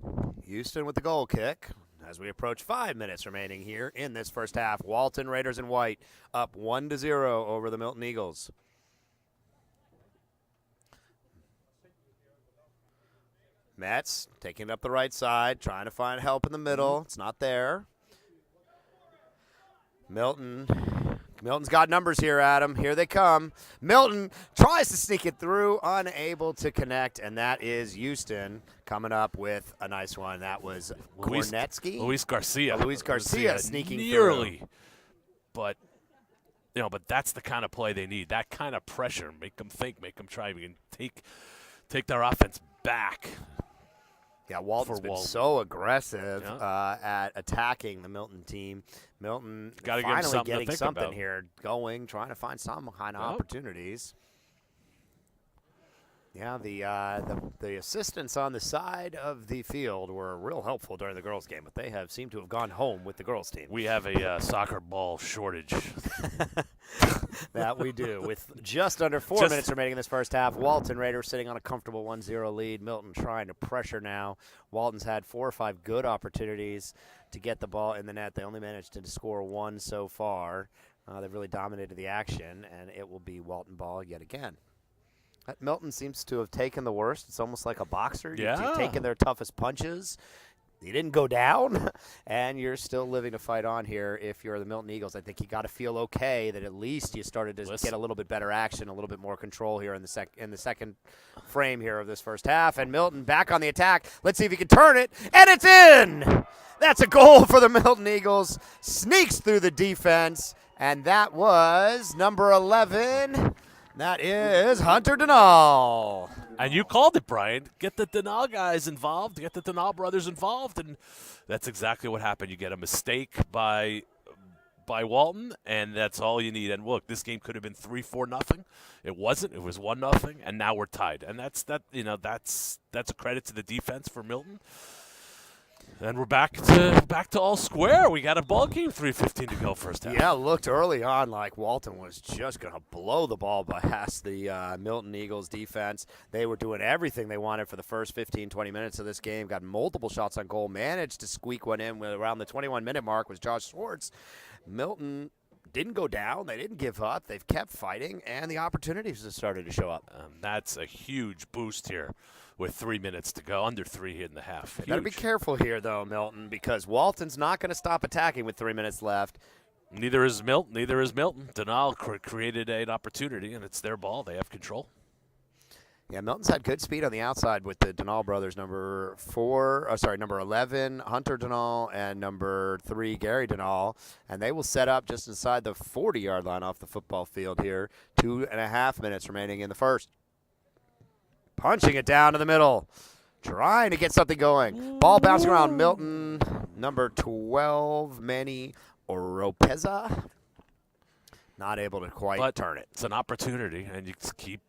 them. Houston with the goal kick as we approach 5 minutes remaining here in this first half. Walton Raiders in white up 1-0 over the Milton Eagles. Metz taking it up the right side, trying to find help in the middle. It's not there. Milton's got numbers here, Adam. Here they come. Milton tries to sneak it through, unable to connect, and that is Houston coming up with a nice one. That was Gornetsky. Luis Garcia. Luis Garcia sneaking nearly through. But that's the kind of play they need. That kind of pressure. Make them think, make them try. We can take their offense back. Yeah, Walton's been so aggressive at attacking the Milton team. Milton finally getting something here going, trying to find some kind of opportunities. Yeah, the assistants on the side of the field were real helpful during the girls' game, but they seemed to have gone home with the girls' team. We have a soccer ball shortage. That we do. With just under 4 minutes remaining in this first half, Walton Raiders sitting on a comfortable 1-0 lead. Milton trying to pressure now. Walton's had 4 or 5 good opportunities to get the ball in the net. They only managed to score 1 so far. They've really dominated the action, and it will be Walton ball yet again. Milton seems to have taken the worst. It's almost like a boxer. You've taken their toughest punches. You didn't go down, and you're still living to fight on here. If you're the Milton Eagles, I think you got to feel okay that at least you started to get a little bit better action, a little bit more control here in the second frame here of this first half. And Milton back on the attack. Let's see if he can turn it, and it's in. That's a goal for the Milton Eagles. Sneaks through the defense, and that was number 11. That is Hunter Denal. And you called it, Brian. Get the Denal guys involved. Get the Denal brothers involved. And that's exactly what happened. You get a mistake by Walton, and that's all you need. And look, this game could have been 3-4-0. It wasn't. It was 1-0, and now we're tied. And that's a credit to the defense for Milton. And we're back to all square. We got a ball game, 3:15 to go first half. Yeah, looked early on like Walton was just going to blow the ball past the Milton Eagles defense. They were doing everything they wanted for the first 15, 20 minutes of this game. Got multiple shots on goal. Managed to squeak one in around the 21-minute mark was Josh Schwartz. Milton didn't go down. They didn't give up. They've kept fighting, and the opportunities have started to show up. That's a huge boost here. With 3 minutes to go, under 3 in the half. You got to be careful here, though, Milton, because Walton's not going to stop attacking with 3 minutes left. Neither is Milton. Denal created an opportunity, and it's their ball. They have control. Yeah, Milton's had good speed on the outside with the Denal brothers, number 11, Hunter Denal, and number 3, Gary Denal. And they will set up just inside the 40-yard line off the football field here. 2.5 minutes remaining in the first. Punching it down to the middle. trying to get something going. Ball bouncing around Milton. Number 12, Manny Oropeza. Not able to quite turn it. It's an opportunity, and you just keep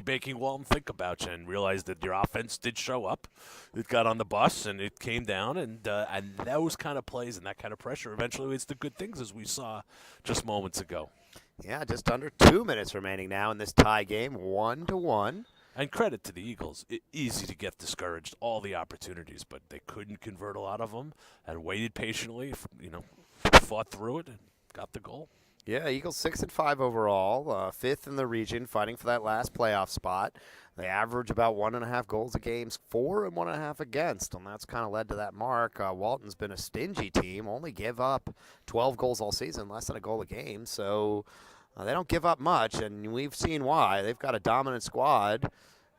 making Walton think about you and realize that your offense did show up. It got on the bus, and it came down, and those kind of plays and that kind of pressure eventually leads to good things, as we saw just moments ago. Yeah, just under 2 minutes remaining now in this tie game, 1-1. And credit to the Eagles. Easy to get discouraged, all the opportunities, but they couldn't convert a lot of them and waited patiently, fought through it and got the goal. Yeah, Eagles 6-5 overall, fifth in the region, fighting for that last playoff spot. They average about 1.5 goals a game, 4 and 1.5 against, and that's kind of led to that mark. Walton's been a stingy team, only give up 12 goals all season, less than a goal a game, so they don't give up much, and we've seen why. They've got a dominant squad,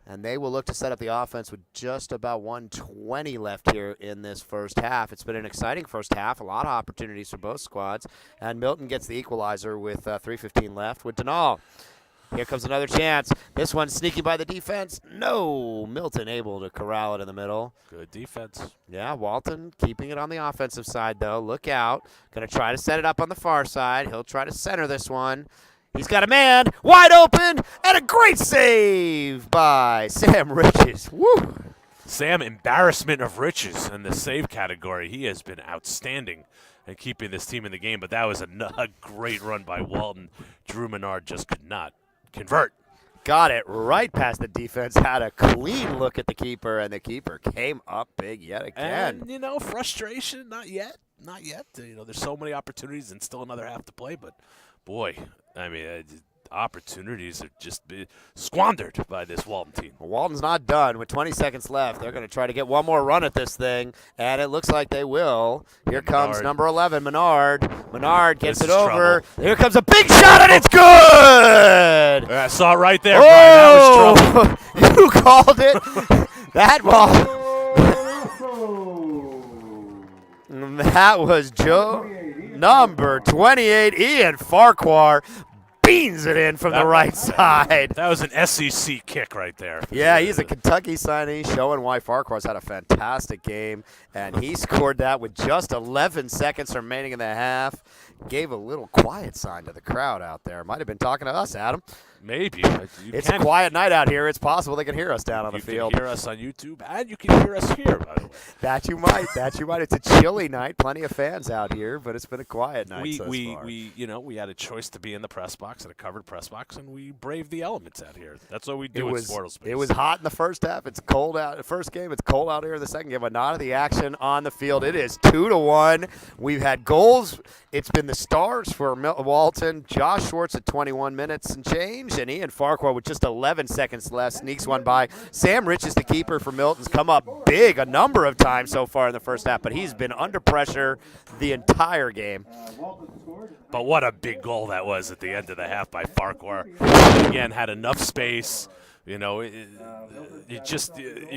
and they will look to set up the offense with just about 1:20 left here in this first half. It's been an exciting first half, a lot of opportunities for both squads, and Milton gets the equalizer with 3:15 left with Denal. Here comes another chance. This one sneaky by the defense. No, Milton able to corral it in the middle. Good defense. Yeah, Walton keeping it on the offensive side, though. Look out. Going to try to set it up on the far side. He'll try to center this one. He's got a man wide open, and a great save by Sam Riches. Woo! Sam, embarrassment of riches in the save category. He has been outstanding at keeping this team in the game, but that was a great run by Walton. Drew Menard just could not convert. Got it right past the defense, had a clean look at the keeper, and the keeper came up big yet again. And, frustration, not yet. There's so many opportunities and still another half to play, but boy, opportunities are just squandered by this Walton team. Well, Walton's not done. With 20 seconds left, they're going to try to get one more run at this thing, and it looks like they will. Here comes number 11, Menard. Menard gets it over. Trouble. Here comes a big shot, and it's good! I saw it right there, Brian. That was trouble. You called it. That ball. That was Joe, number 28, Ian Farquhar. Beans it in from the right side. That was an SEC kick right there. Yeah, he's a Kentucky signee, showing why Farquhar's had a fantastic game, and he scored that with just 11 seconds remaining in the half. Gave a little quiet sign to the crowd out there. Might have been talking to us, Adam. Maybe. It's a quiet night out here. It's possible they can hear us down on the field. You can hear us on YouTube, and you can hear us here, by the way. That you might. It's a chilly night. Plenty of fans out here, but it's been a quiet night so far. We had a choice to be in the press box, and a covered press box, and we braved the elements out here. That's what we do in Sportal Space. It was hot in the first half. It's cold out. The first game, it's cold out here in the second game, but not of the action on the field. It is 2-1. We've had goals. It's been the stars for Walton. Josh Schwartz at 21 minutes and change, and Ian Farquhar with just 11 seconds left sneaks one by. Sam Rich is the keeper for Milton's come up big a number of times so far in the first half, but he's been under pressure the entire game. But what a big goal that was at the end of the half by Farquhar. Again, had enough space. You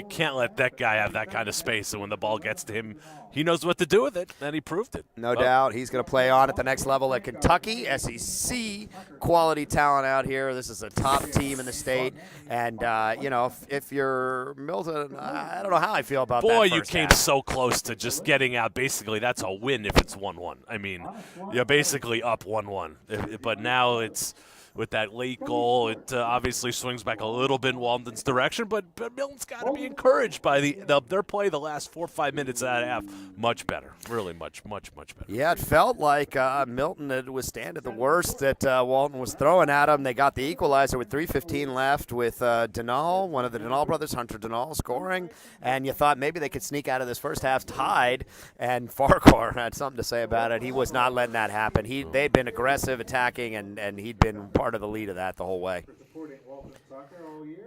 can't let that guy have that kind of space. And when the ball gets to him, he knows what to do with it, and he proved it. No doubt. He's going to play on at the next level at Kentucky. SEC quality talent out here. This is a top team in the state. And, if you're Milton, I don't know how I feel about that. Boy, you came so close to just getting out. Basically, that's a win if it's 1-1. I mean, you're basically up 1-1. But now it's – with that late goal, it obviously swings back a little bit in Walton's direction, but Milton's got to be encouraged by their play the last 4 or 5 minutes of that half. Much better. Really much better. Yeah, it felt like Milton had withstanded the worst that Walton was throwing at him. They got the equalizer with 3:15 left with Denal, one of the Denal brothers, Hunter Denal, scoring, and you thought maybe they could sneak out of this first half tied, and Farquhar had something to say about it. He was not letting that happen. They'd been aggressive, attacking, and he'd been part of the lead of that the whole way.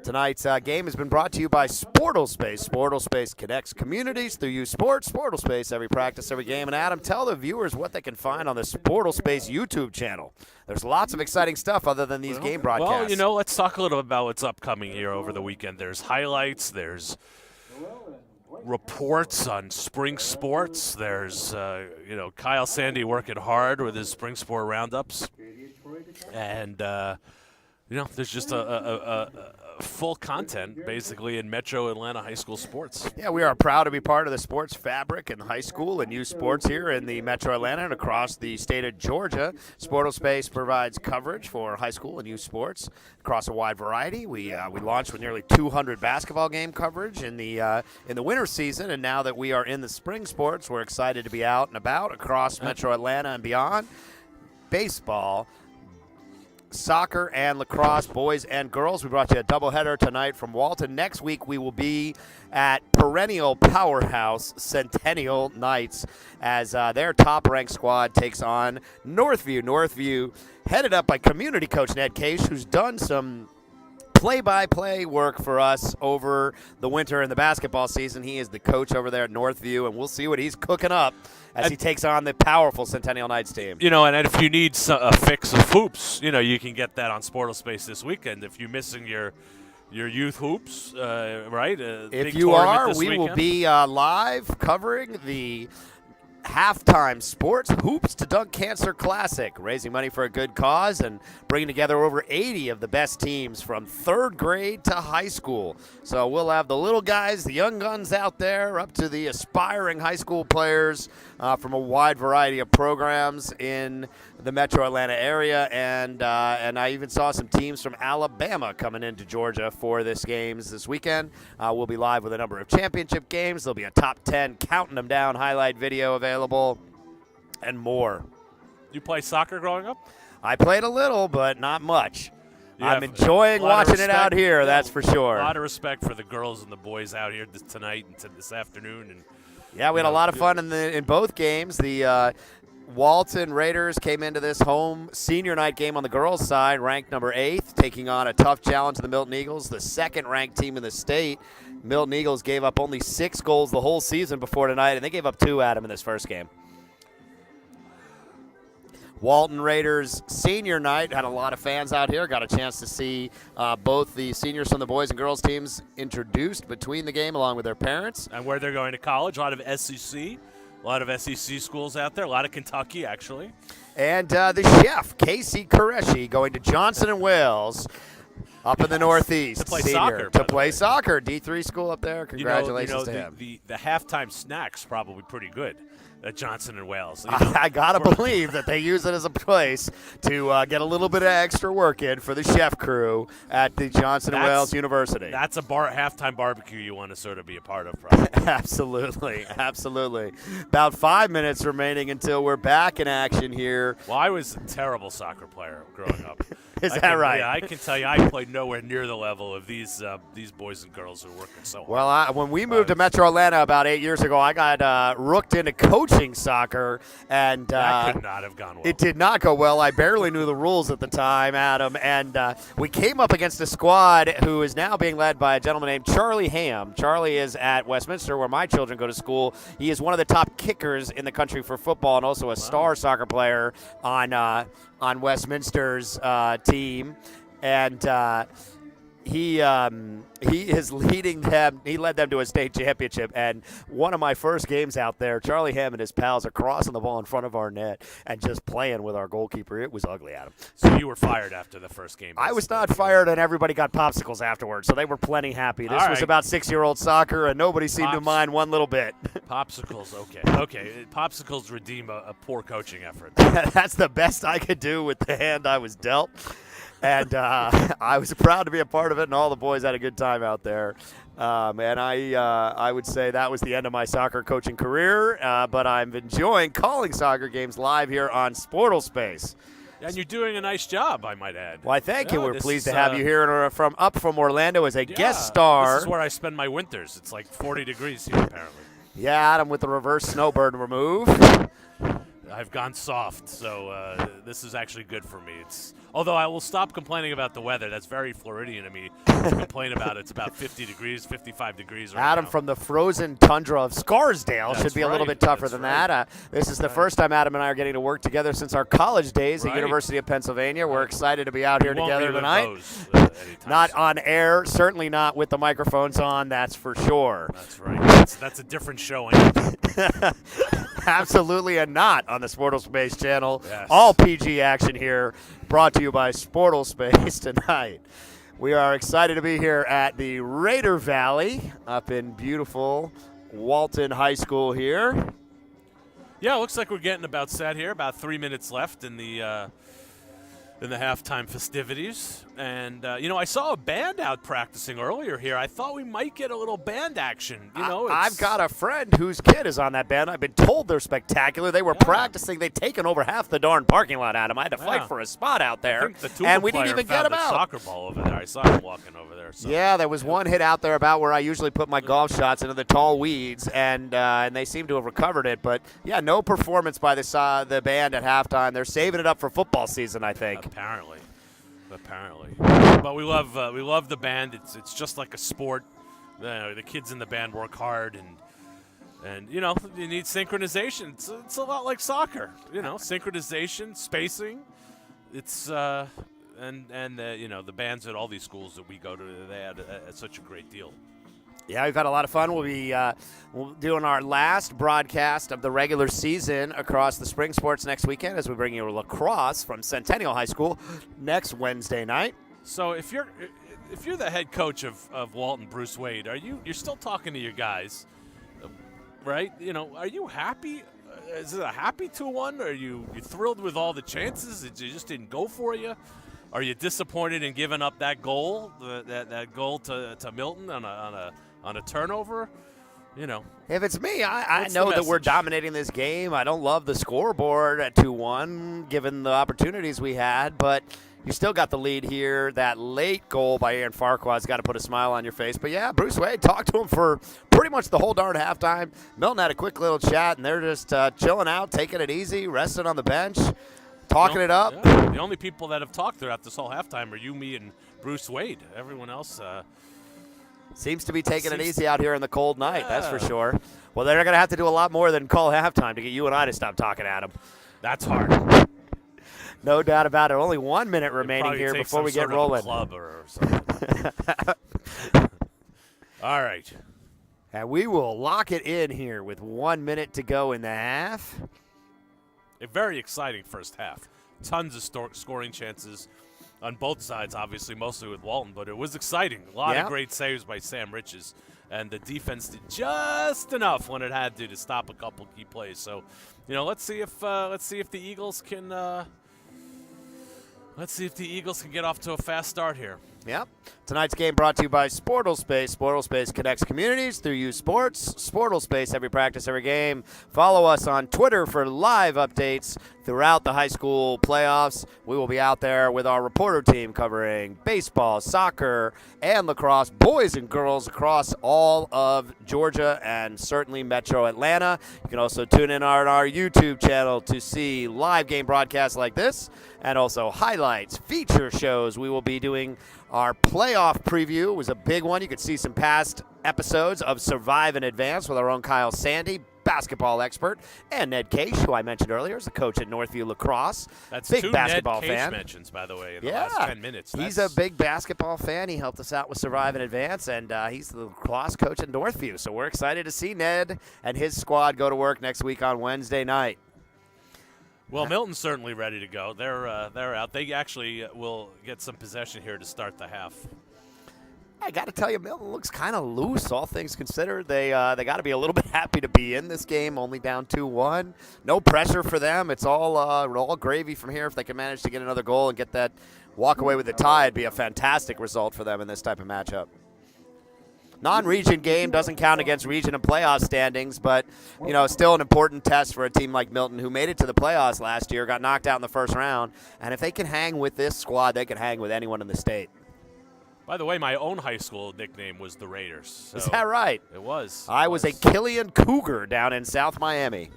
Tonight's game has been brought to you by Sportal Space. Sportal Space connects communities through youth sports. Sportal Space, every practice, every game. And Adam, tell the viewers what they can find on the Sportal Space YouTube channel. There's lots of exciting stuff other than these game broadcasts. Well, let's talk a little bit about what's upcoming here over the weekend. There's highlights. There's reports on spring sports. There's, Kyle Sandy working hard with his spring sport roundups. And there's just a full content basically in Metro Atlanta high school sports. Yeah, we are proud to be part of the sports fabric in high school and youth sports here in the Metro Atlanta and across the state of Georgia. Sportal Space provides coverage for high school and youth sports across a wide variety. We launched with nearly 200 basketball game coverage in the winter season, and now that we are in the spring sports, we're excited to be out and about across Metro Atlanta and beyond. Baseball, soccer, and lacrosse, boys and girls. We brought you a doubleheader tonight from Walton. Next week we will be at perennial powerhouse Centennial Knights as their top-ranked squad takes on Northview. Northview headed up by community coach Ned Case, who's done some play-by-play work for us over the winter and the basketball season. He is the coach over there at Northview, and we'll see what he's cooking up as he takes on the powerful Centennial Knights team. And if you need a fix of hoops, you can get that on Sportal Space this weekend. If you're missing your youth hoops, right? If you are, we will be live covering the halftime sports hoops to dunk cancer classic, raising money for a good cause and bringing together over 80 of the best teams from third grade to high school. So we'll have the little guys, the young guns out there, up to the aspiring high school players from a wide variety of programs in the Metro Atlanta area, and I even saw some teams from Alabama coming into Georgia for this games this weekend. We'll be live with a number of championship games. There'll be a top 10 counting them down highlight video available and more. You play soccer growing up? I played a little, but not much. I'm enjoying watching it out here, that's for sure. A lot of respect for the girls and the boys out here tonight and this afternoon. And yeah, we had a lot of fun in both games. The Walton Raiders came into this home senior night game on the girls' side, ranked number 8th, taking on a tough challenge to the Milton Eagles, the second-ranked team in the state. Milton Eagles gave up only 6 goals the whole season before tonight, and they gave up 2 at them in this first game. Walton Raiders senior night had a lot of fans out here. Got a chance to see both the seniors from the boys and girls teams introduced between the game along with their parents. And where they're going to college, a lot of SEC. A lot of SEC schools out there, a lot of Kentucky, actually. And the chef, Casey Koreshi, going to Johnson & Wales up in the Northeast. To play senior, soccer. To play soccer. D3 school up there. Congratulations to him. The halftime snack's probably pretty good at Johnson & Wales. I got to believe that they use it as a place to get a little bit of extra work in for the chef crew at the Johnson & Wales University. That's a halftime barbecue you want to sort of be a part of, probably. Absolutely. Absolutely. About 5 minutes remaining until we're back in action here. Well, I was a terrible soccer player growing up. Is that right? Yeah, I can tell you I played nowhere near the level of these boys and girls who are working so hard. Well, when we moved to Metro Atlanta about 8 years ago, I got rooked into coaching soccer, and that could not have gone well. It did not go well. I barely knew the rules at the time, Adam, and we came up against a squad who is now being led by a gentleman named Charlie Ham. Charlie is at Westminster, where my children go to school. He is one of the top kickers in the country for football and also a star soccer player on Westminster's team, and he is leading them. He led them to a state championship. And one of my first games out there, Charlie Ham and his pals are crossing the ball in front of our net and just playing with our goalkeeper. It was ugly, Adam. So you were fired after the first game? I was not fired, and everybody got popsicles afterwards, so they were plenty happy. This was about 6-year-old soccer, and nobody seemed to mind one little bit. Popsicles, okay. Popsicles redeem a poor coaching effort. That's the best I could do with the hand I was dealt. And I was proud to be a part of it, and all the boys had a good time out there. And I would say that was the end of my soccer coaching career, but I'm enjoying calling soccer games live here on Sportal Space. And you're doing a nice job, I might add. Well, I thank you. We're pleased to have you here from Orlando as a guest star. This is where I spend my winters. It's like 40 degrees here, apparently. Yeah, Adam, with the reverse snowbird remove. I've gone soft, so this is actually good for me. Although I will stop complaining about the weather. That's very Floridian of me to complain about. It's about 50 degrees, 55 degrees right Adam now. From the frozen tundra of Scarsdale should be a little bit tougher than that. This is the first time Adam and I are getting to work together since our college days at University of Pennsylvania. We're excited to be out here together tonight. Not on air, certainly not with the microphones on, that's for sure. That's right. That's a different showing. Absolutely a not on the Sportal Space channel. Yes. All PG action here, brought to you by Sportal Space tonight. We are excited to be here at the Raider Valley up in beautiful Walton High School here. Yeah, it looks like we're getting about set here. About 3 minutes left in the halftime festivities. And, I saw a band out practicing earlier here. I thought we might get a little band action. I've got a friend whose kid is on that band. I've been told they're spectacular. They were practicing. They'd taken over half the darn parking lot, Adam. I had to fight for a spot out there. I think the tuba and we didn't player even get found him a out. soccer ball over there. I saw him walking over there. So. Yeah, there was one hit out there about where I usually put my golf shots into the tall weeds, and they seem to have recovered it. But, yeah, no performance by the band at halftime. They're saving it up for football season, I think. Apparently, but we love the band. It's just like a sport. The kids in the band work hard, and you need synchronization. It's a lot like soccer. Synchronization, spacing. It's the bands at all these schools that we go to, they had such a great deal. Yeah, we've had a lot of fun. We'll be doing our last broadcast of the regular season across the spring sports next weekend as we bring you lacrosse from Centennial High School next Wednesday night. So if you're the head coach of Walton, Bruce Wade, you're still talking to your guys, right? Are you happy? Is it a happy 2-1? Are you thrilled with all the chances? It just didn't go for you? Are you disappointed in giving up that goal, that goal to Milton on a turnover? If it's me, I know that we're message? dominating this game. I don't love the scoreboard at 2-1, given the opportunities we had, but you still got the lead here. That late goal by Aaron Farquhar's got to put a smile on your face. But, yeah, Bruce Wade talked to him for pretty much the whole darn halftime. Milton had a quick little chat, and they're just chilling out, taking it easy, resting on the bench, talking it up. Yeah. The only people that have talked throughout this whole halftime are you, me, and Bruce Wade. Everyone else seems to be taking it easy out here in the cold night, that's for sure. Well, they're going to have to do a lot more than call halftime to get you and I to stop talking at them. That's hard. No doubt about it. Only 1 minute remaining here before we get rolling. Club or something. All right. And we will lock it in here with 1 minute to go in the half. A very exciting first half. Tons of scoring chances on both sides, obviously, mostly with Walton, but it was exciting. A lot of great saves by Sam Riches, and the defense did just enough when it had to stop a couple key plays. So, let's see if the Eagles can get off to a fast start here. Yep. Tonight's game brought to you by Sportal Space. Sportal Space connects communities through youth sports. Sportal Space, every practice, every game. Follow us on Twitter for live updates throughout the high school playoffs. We will be out there with our reporter team covering baseball, soccer, and lacrosse, boys and girls across all of Georgia and certainly Metro Atlanta. You can also tune in on our YouTube channel to see live game broadcasts like this and also highlights, feature shows. We will be doing our playoff preview. It was a big one. You could see some past episodes of Survive and Advance with our own Kyle Sandy, basketball expert, and Ned Case, who I mentioned earlier, is the coach at Northview Lacrosse. That's big two basketball Ned Case fan. mentions, by the way, in the last 10 minutes. He's a big basketball fan. He helped us out with Survive and Advance, and he's the lacrosse coach at Northview. So we're excited to see Ned and his squad go to work next week on Wednesday night. Well, Milton's certainly ready to go. They're out. They actually will get some possession here to start the half. I got to tell you, Milton looks kind of loose, all things considered. They got to be a little bit happy to be in this game, only down 2-1. No pressure for them. It's all gravy from here. If they can manage to get another goal and get that walk away with the tie, it'd be a fantastic result for them in this type of matchup. Non-region game doesn't count against region and playoff standings, but, still an important test for a team like Milton who made it to the playoffs last year, got knocked out in the first round. And if they can hang with this squad, they can hang with anyone in the state. By the way, my own high school nickname was the Raiders. So is that right? It was. I was a Killian Cougar down in South Miami.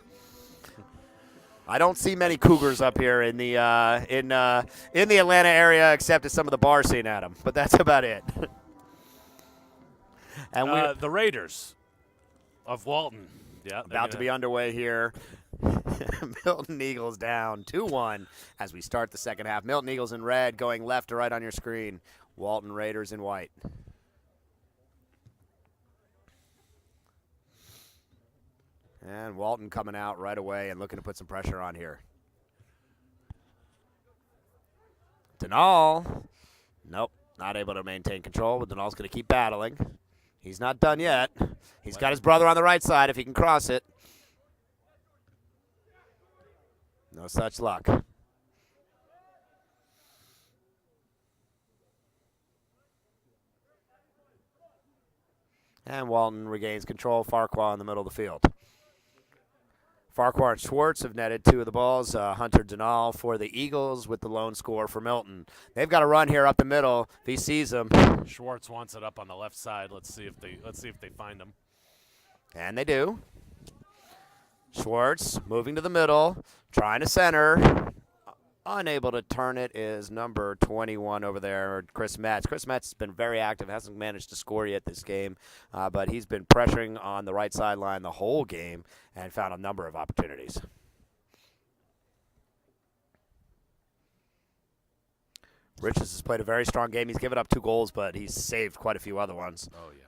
I don't see many Cougars up here in the Atlanta area, except at some of the bar scene, Adam. But that's about it. And the Raiders of Walton. Yeah, about to be underway here. Milton Eagles down 2-1 as we start the second half. Milton Eagles in red going left to right on your screen. Walton Raiders in white. And Walton coming out right away and looking to put some pressure on here. Denal. Nope, not able to maintain control, but Denal's going to keep battling. He's not done yet. He's got his brother on the right side if he can cross it. No such luck. And Walton regains control. Farquhar in the middle of the field. Farquhar and Schwartz have netted 2 of the balls. Hunter Denal for the Eagles with the lone score for Milton. They've got a run here up the middle. If he sees them, Schwartz wants it up on the left side. Let's see if they find him. And they do. Schwartz moving to the middle, trying to center. Unable to turn it is number 21 over there, Chris Metz. Chris Metz has been very active, hasn't managed to score yet this game, but he's been pressuring on the right sideline the whole game and found a number of opportunities. Riches has played a very strong game. He's given up 2 goals, but he's saved quite a few other ones. Oh, yeah.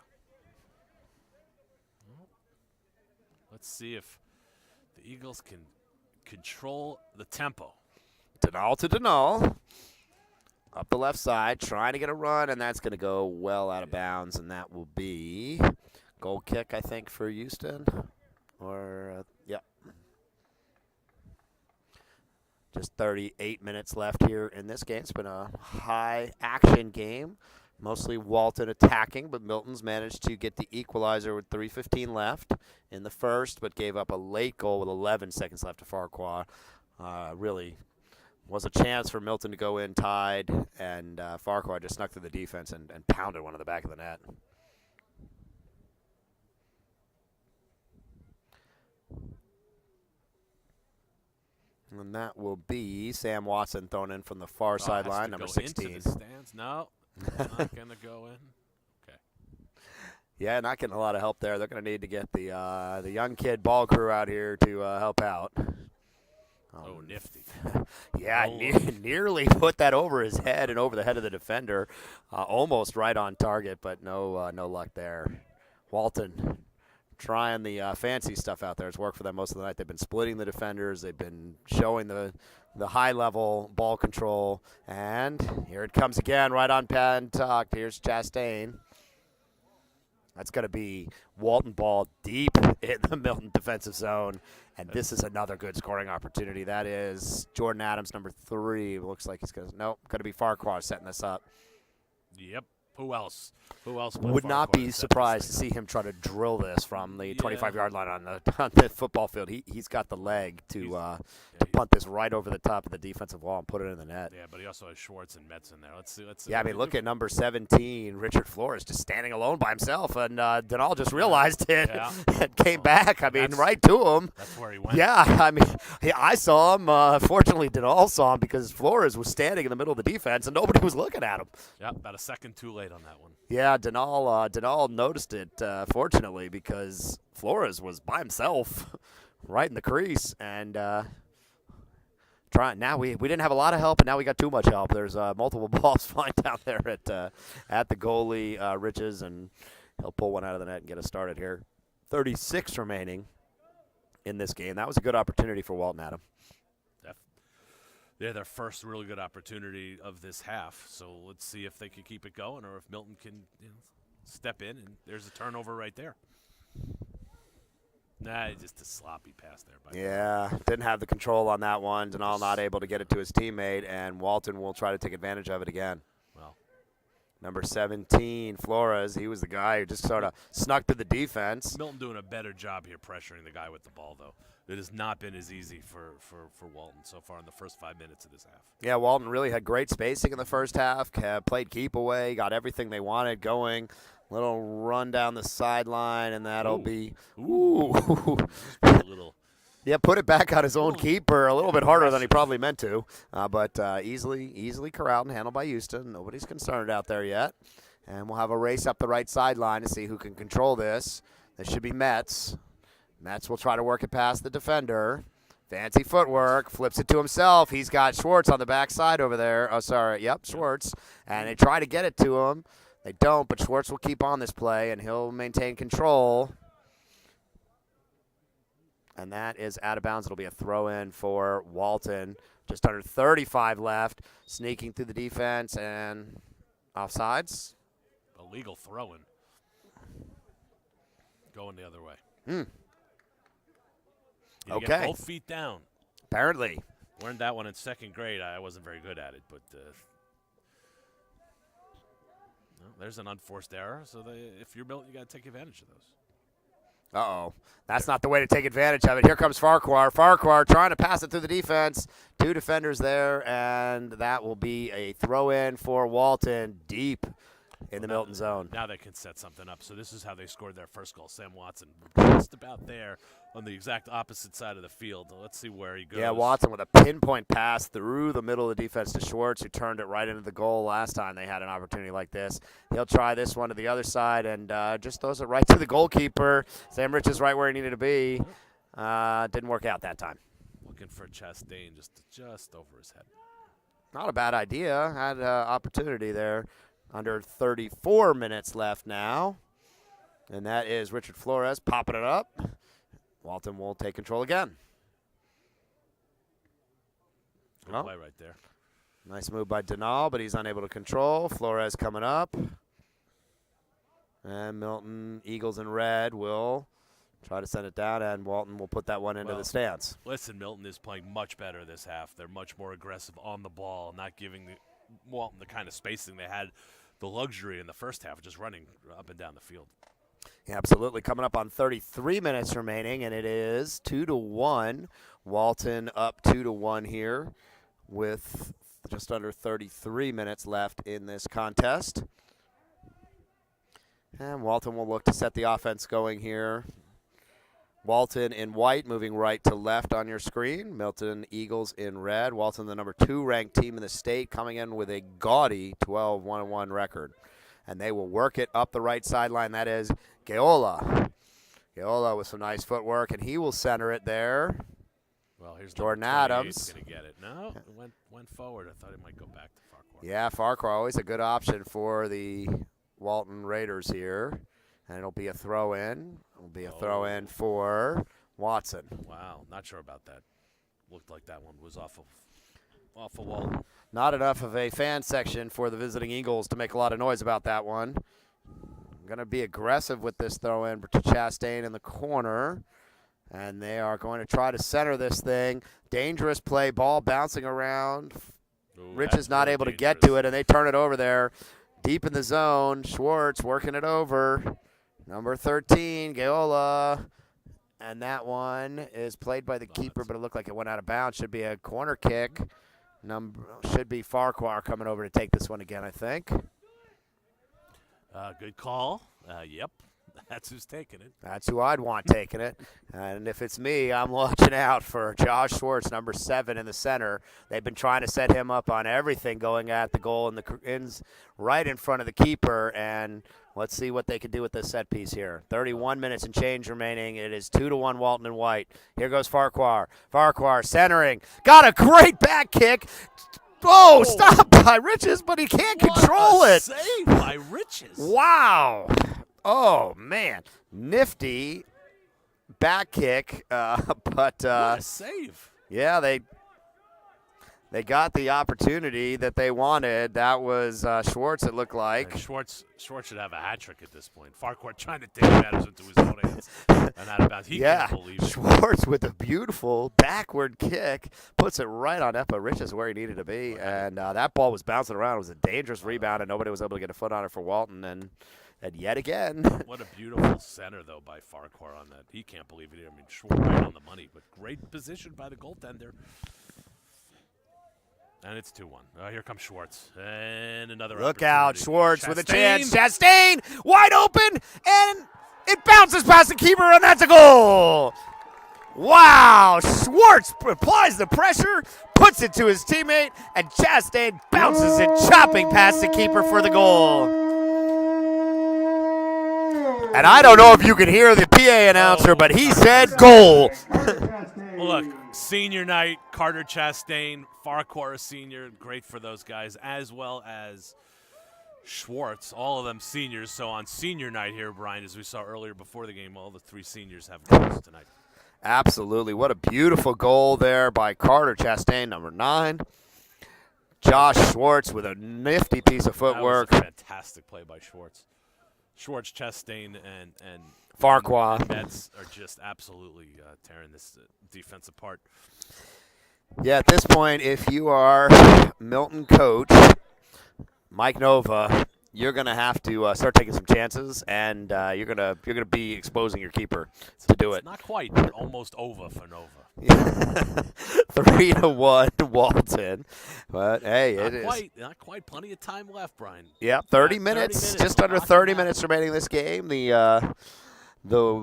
Let's see if the Eagles can control the tempo. Denal to Denal. Up the left side, trying to get a run, and that's going to go well out of bounds, and that will be goal kick, I think, for Houston. Or, yep. Just 38 minutes left here in this game. It's been a high-action game, mostly Walton attacking, but Milton's managed to get the equalizer with 3:15 left in the first, but gave up a late goal with 11 seconds left to Farquhar. Really was a chance for Milton to go in tied, and Farquhar just snuck through the defense and pounded one in the back of the net. And that will be Sam Watson thrown in from the far sideline, number 16. Into the stands? No, not going to go in. Okay. Yeah, not getting a lot of help there. They're going to need to get the young kid ball crew out here to help out. Oh, nifty. Yeah, nearly put that over his head and over the head of the defender. Almost right on target, but no luck there. Walton trying the fancy stuff out there. It's worked for them most of the night. They've been splitting the defenders. They've been showing the high-level ball control. And here it comes again, right on Pentuck. Here's Chastain. That's going to be Walton ball deep in the Milton defensive zone. And this is another good scoring opportunity. That is Jordan Adams, number 3. Looks like he's going to be Farquhar setting this up. Yep. Who else? Would not be surprised to see him try to drill this from the 25-yard line on the football field. He's got the leg to punt this right over the top of the defensive wall and put it in the net. Yeah, but he also has Schwartz and Metz in there. Let's see. Yeah, I mean, look at number 17, Richard Flores, just standing alone by himself, and Denal just realized it and came back. I mean, right to him. That's where he went. Yeah, I mean, I saw him. Fortunately, Denal saw him because Flores was standing in the middle of the defense and nobody was looking at him. Yeah, about a second too late on that one. Yeah, Denal noticed it, fortunately, because Flores was by himself right in the crease. And now we didn't have a lot of help, and now we got too much help. There's multiple balls flying down there at the goalie, Riches, and he'll pull one out of the net and get us started here. 36 remaining in this game. That was a good opportunity for Walton, Adam. They're their first really good opportunity of this half. So let's see if they can keep it going or if Milton can step in, and there's a turnover right there. Nah, just a sloppy pass there. Yeah, didn't have the control on that one. Denal not able to get it to his teammate, and Walton will try to take advantage of it again. Well, number 17, Flores, he was the guy who just sort of snuck to the defense. Milton doing a better job here pressuring the guy with the ball, though. It has not been as easy for Walton so far in the first 5 minutes of this half. Yeah, Walton really had great spacing in the first half, played keep away, got everything they wanted going. Little run down the sideline, and that'll be – a little. Yeah, put it back on his own keeper, a little bit harder than he probably meant to, but easily corralled and handled by Houston. Nobody's concerned out there yet. And we'll have a race up the right sideline to see who can control this. This should be Metz. Metz will try to work it past the defender. Fancy footwork, flips it to himself. He's got Schwartz on the backside over there. Oh, sorry. Yep, Schwartz. And they try to get it to him. They don't, but Schwartz will keep on this play, and he'll maintain control. and that is out of bounds. It'll be a throw-in for Walton. Just under 35 left, sneaking through the defense and offsides. Illegal throw-in. Going the other way. You Okay. Get both feet down. Apparently. Learned that one in second grade. I wasn't very good at it, but well, there's an unforced error. So if you're Milton, you got to take advantage of those. Uh-oh. That's not the way to take advantage of it. Here comes Farquhar. Farquhar trying to pass it through the defense. 2 defenders there, and that will be a throw-in for Walton deep in the Milton zone. Now they can set something up. So this is how they scored their first goal. Sam Watson just about there on the exact opposite side of the field. Let's see where he goes. Yeah, Watson with a pinpoint pass through the middle of the defense to Schwartz, who turned it right into the goal last time they had an opportunity like this. He'll try this one to the other side and just throws it right to the goalkeeper. Sam Rich is right where he needed to be. Didn't work out that time. Looking for Chastain just over his head. Not a bad idea. Had an opportunity there. Under 34 minutes left now. And that is Richard Flores popping it up. Walton will take control again. Good play right there. Nice move by Denal, but he's unable to control. Flores coming up. And Milton Eagles in red will try to send it down, and Walton will put that one into the stands. Listen, Milton is playing much better this half. They're much more aggressive on the ball, not giving Walton the kind of spacing they had the luxury in the first half of just running up and down the field. Yeah, absolutely. Coming up on 33 minutes remaining, and it is 2-1. Walton up 2-1 here with just under 33 minutes left in this contest. And Walton will look to set the offense going here. Walton in white, moving right to left on your screen. Milton Eagles in red. Walton, the number 2 ranked team in the state, coming in with a gaudy 12-1-1 record. And they will work it up the right sideline. That is Gaola. Gaola with some nice footwork, and he will center it there. Well, here's Jordan Adams. Going to get it. No, it went forward. I thought it might go back to Farquhar. Yeah, Farquhar, always a good option for the Walton Raiders here. And it'll be a throw-in. It'll be a throw-in for Watson. Wow, not sure about that. Looked like that one was off of Walton. Not enough of a fan section for the visiting Eagles to make a lot of noise about that one. Going to be aggressive with this throw-in to Chastain in the corner. And they are going to try to center this thing. Dangerous play, ball bouncing around. Ooh, Rich is not really able to dangerous. get to it, and they turn it over there. Deep in the zone, Schwartz working it over. Number 13, Gaola. And that one is played by the keeper, but it looked like it went out of bounds. Should be a corner kick. Should be Farquhar coming over to take this one again, I think. Good call. Yep, that's who's taking it. That's who I'd want taking it. And if it's me, I'm watching out for Josh Schwartz, number 7 in the center. They've been trying to set him up on everything going at the goal, and the ends right in front of the keeper. And let's see what they can do with this set piece here. 31 minutes and change remaining. It is 2-1 Walton and White. Here goes Farquhar. Farquhar centering. Got a great back kick. Oh, stopped by Riches, but he can't control it. Save by Riches. Wow. Oh, man. Nifty back kick. But, What a save. yeah, they got the opportunity that they wanted. That was Schwartz, it looked like. And Schwartz should have a hat trick at this point. Farquhar trying to take matters into his own hands. And out of bounds. He Yeah, can't believe it. Schwartz with a beautiful backward kick puts it right on Epa Riches where he needed to be. And that ball was bouncing around. It was a dangerous rebound, and nobody was able to get a foot on it for Walton. And yet again. What a beautiful center, though, by Farquhar on that. He can't believe it. I mean, Schwartz right on the money, but great position by the goaltender. And it's 2-1. Here comes Schwartz. And another Look out, opportunity. Schwartz with a chance. Chastain. Chastain wide open, and it bounces past the keeper, and that's a goal. Wow, Schwartz applies the pressure, puts it to his teammate, and Chastain bounces it, chopping past the keeper for the goal. And I don't know if you can hear the PA announcer, but he said goal. Well, look, senior night, Carter Chastain, Farquhar a senior, great for those guys, as well as Schwartz, all of them seniors. So on senior night here, Brian, as we saw earlier before the game, all the 3 seniors have goals tonight. Absolutely. What a beautiful goal there by Carter Chastain, number 9. Josh Schwartz with a nifty piece of footwork. That was a fantastic play by Schwartz. Schwartz, Chastain, and Farquhar. and Metz are just absolutely tearing this defense apart. Yeah, at this point, if you are Milton coach, Mike Nova, you're going to have to start taking some chances, and you're gonna be exposing your keeper to do it. It's not quite, but almost over for Nova. 3-1 Walton, but hey, Not quite. Plenty of time left, Brian. Yeah, 30 minutes, just under 30 minutes remaining in this game. The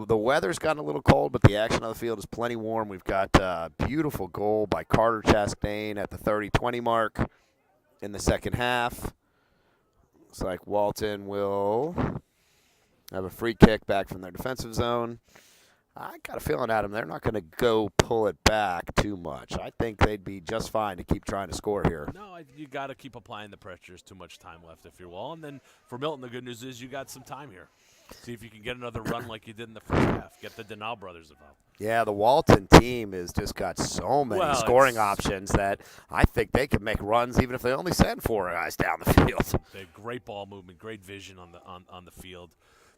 weather's gotten a little cold, but the action on the field is plenty warm. We've got a beautiful goal by Carter Chastain at the 30-20 mark in the second half. Looks like Walton will have a free kick back from their defensive zone. I got a feeling, Adam, they're not going to go pull it back too much. I think they'd be just fine to keep trying to score here. No, you got to keep applying the pressure. There's too much time left, if you will. And then for Milton, the good news is you got some time here. See if you can get another run like you did in the first half. Get the Denal brothers involved. Yeah, the Walton team has just got so many scoring options that I think they could make runs even if they only send 4 guys down the field. They have great ball movement, great vision on the field.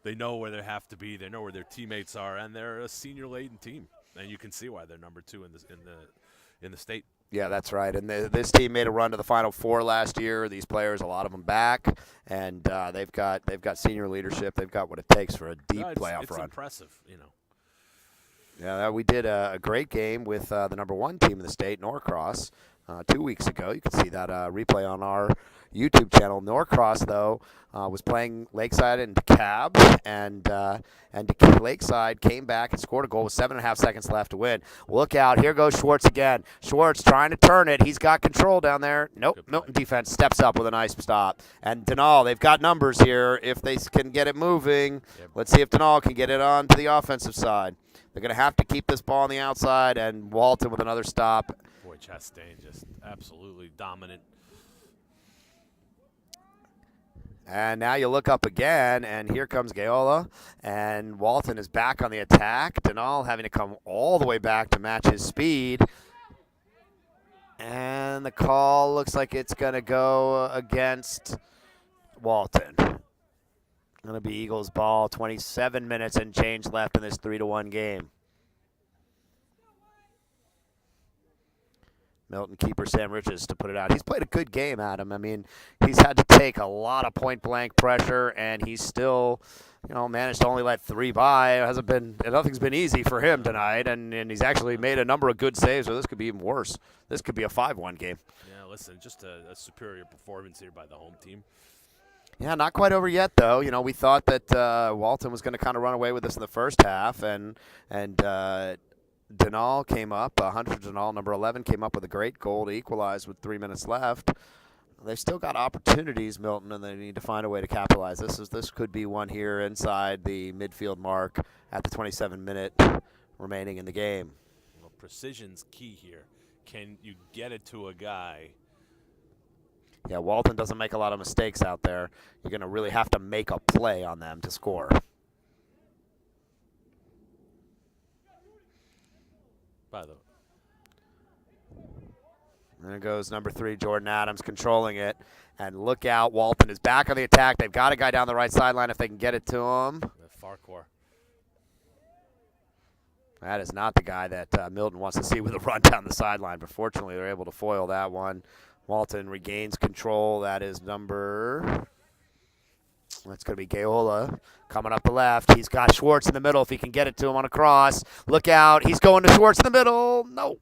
They know where they have to be. They know where their teammates are, and they're a senior-laden team. And you can see why they're number 2 in the state. Yeah, that's right. And this team made a run to the Final Four last year. These players, a lot of them back, and they've got senior leadership. They've got what it takes for a deep playoff it's run. It's impressive, Yeah, we did a great game with the number 1 team in the state, Norcross, 2 weeks ago. You can see that replay on our YouTube channel. Norcross, though, was playing Lakeside and DeKalb, and Lakeside came back and scored a goal with 7.5 seconds left to win. Look out. Here goes Schwartz again. Schwartz trying to turn it. He's got control down there. Nope. Milton defense steps up with a nice stop. And Denal, they've got numbers here if they can get it moving. Yep. Let's see if Denal can get it on to the offensive side. They're going to have to keep this ball on the outside, and Walton with another stop. Boy, Chastain just absolutely dominant. And now you look up again, and here comes Gaola, and Walton is back on the attack. Denal having to come all the way back to match his speed. And the call looks like it's going to go against Walton. Going to be Eagles ball, 27 minutes and change left in this 3-1 game. Milton keeper Sam Riches to put it out. He's played a good game, Adam. I mean, he's had to take a lot of point-blank pressure, and he's still, managed to only let 3 by. Nothing's been easy for him tonight, and he's actually made a number of good saves, so this could be even worse. This could be a 5-1 game. Yeah, listen, just a superior performance here by the home team. Yeah, not quite over yet, though. We thought that Walton was going to kind of run away with this in the first half, and Denal came up, Hunter Denal, number 11, came up with a great goal to equalize with 3 minutes left. They've still got opportunities, Milton, and they need to find a way to capitalize. This could be one here inside the midfield mark at the 27-minute remaining in the game. Well, precision's key here. Can you get it to a guy? Yeah, Walton doesn't make a lot of mistakes out there. You're going to really have to make a play on them to score. By the way. There goes number 3, Jordan Adams, controlling it. And look out, Walton is back on the attack. They've got a guy down the right sideline if they can get it to him. Farquhar. That is not the guy that Milton wants to see with a run down the sideline, but fortunately they're able to foil that one. Walton regains control. That is that's going to be Gaola coming up the left. He's got Schwartz in the middle if he can get it to him on a cross. Look out. He's going to Schwartz in the middle. No.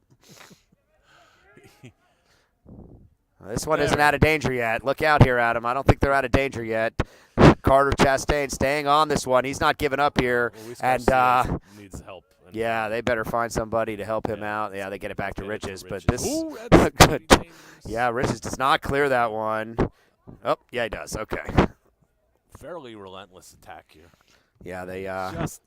This one isn't out of danger yet. Look out here, Adam. I don't think they're out of danger yet. Carter Chastain staying on this one. He's not giving up here. And needs help. Yeah, they better find somebody to help him out. Yeah, they get it back to Riches, but this Ooh, good. Yeah, Riches does not clear that one. Oh, yeah, he does. Okay. Fairly relentless attack here. Yeah, they just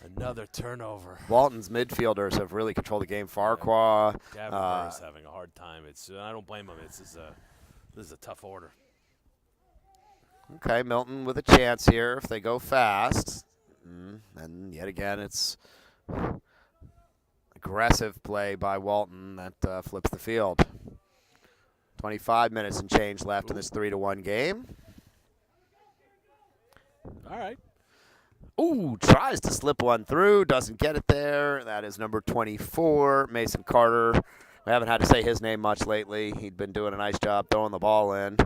another turnover. Walton's midfielders have really controlled the game. Farquhar. Gavin is having a hard time. I don't blame him. This is a tough order. Okay, Milton with a chance here if they go fast. And yet again, it's Aggressive play by Walton that flips the field. 25 minutes and change left in this 3-1 game. All right. Ooh, tries to slip one through, doesn't get it there. That is number 24, Mason Carter. We haven't had to say his name much lately. He'd been doing a nice job throwing the ball in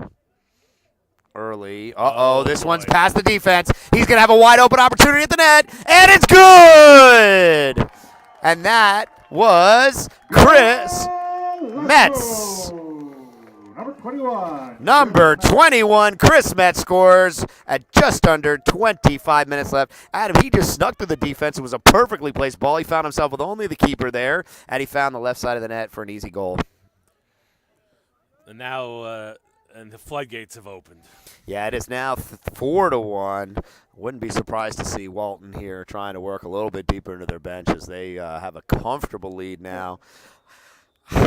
early. Uh-oh, this one's past the defense. He's going to have a wide open opportunity at the net, and it's good! And that was Chris Metz. Number 21. Number 21, Chris Metz scores at just under 25 minutes left. Adam, he just snuck through the defense. It was a perfectly placed ball. He found himself with only the keeper there, and he found the left side of the net for an easy goal. And now, and the floodgates have opened. Yeah, it is now 4-1. Wouldn't be surprised to see Walton here trying to work a little bit deeper into their bench as they have a comfortable lead now.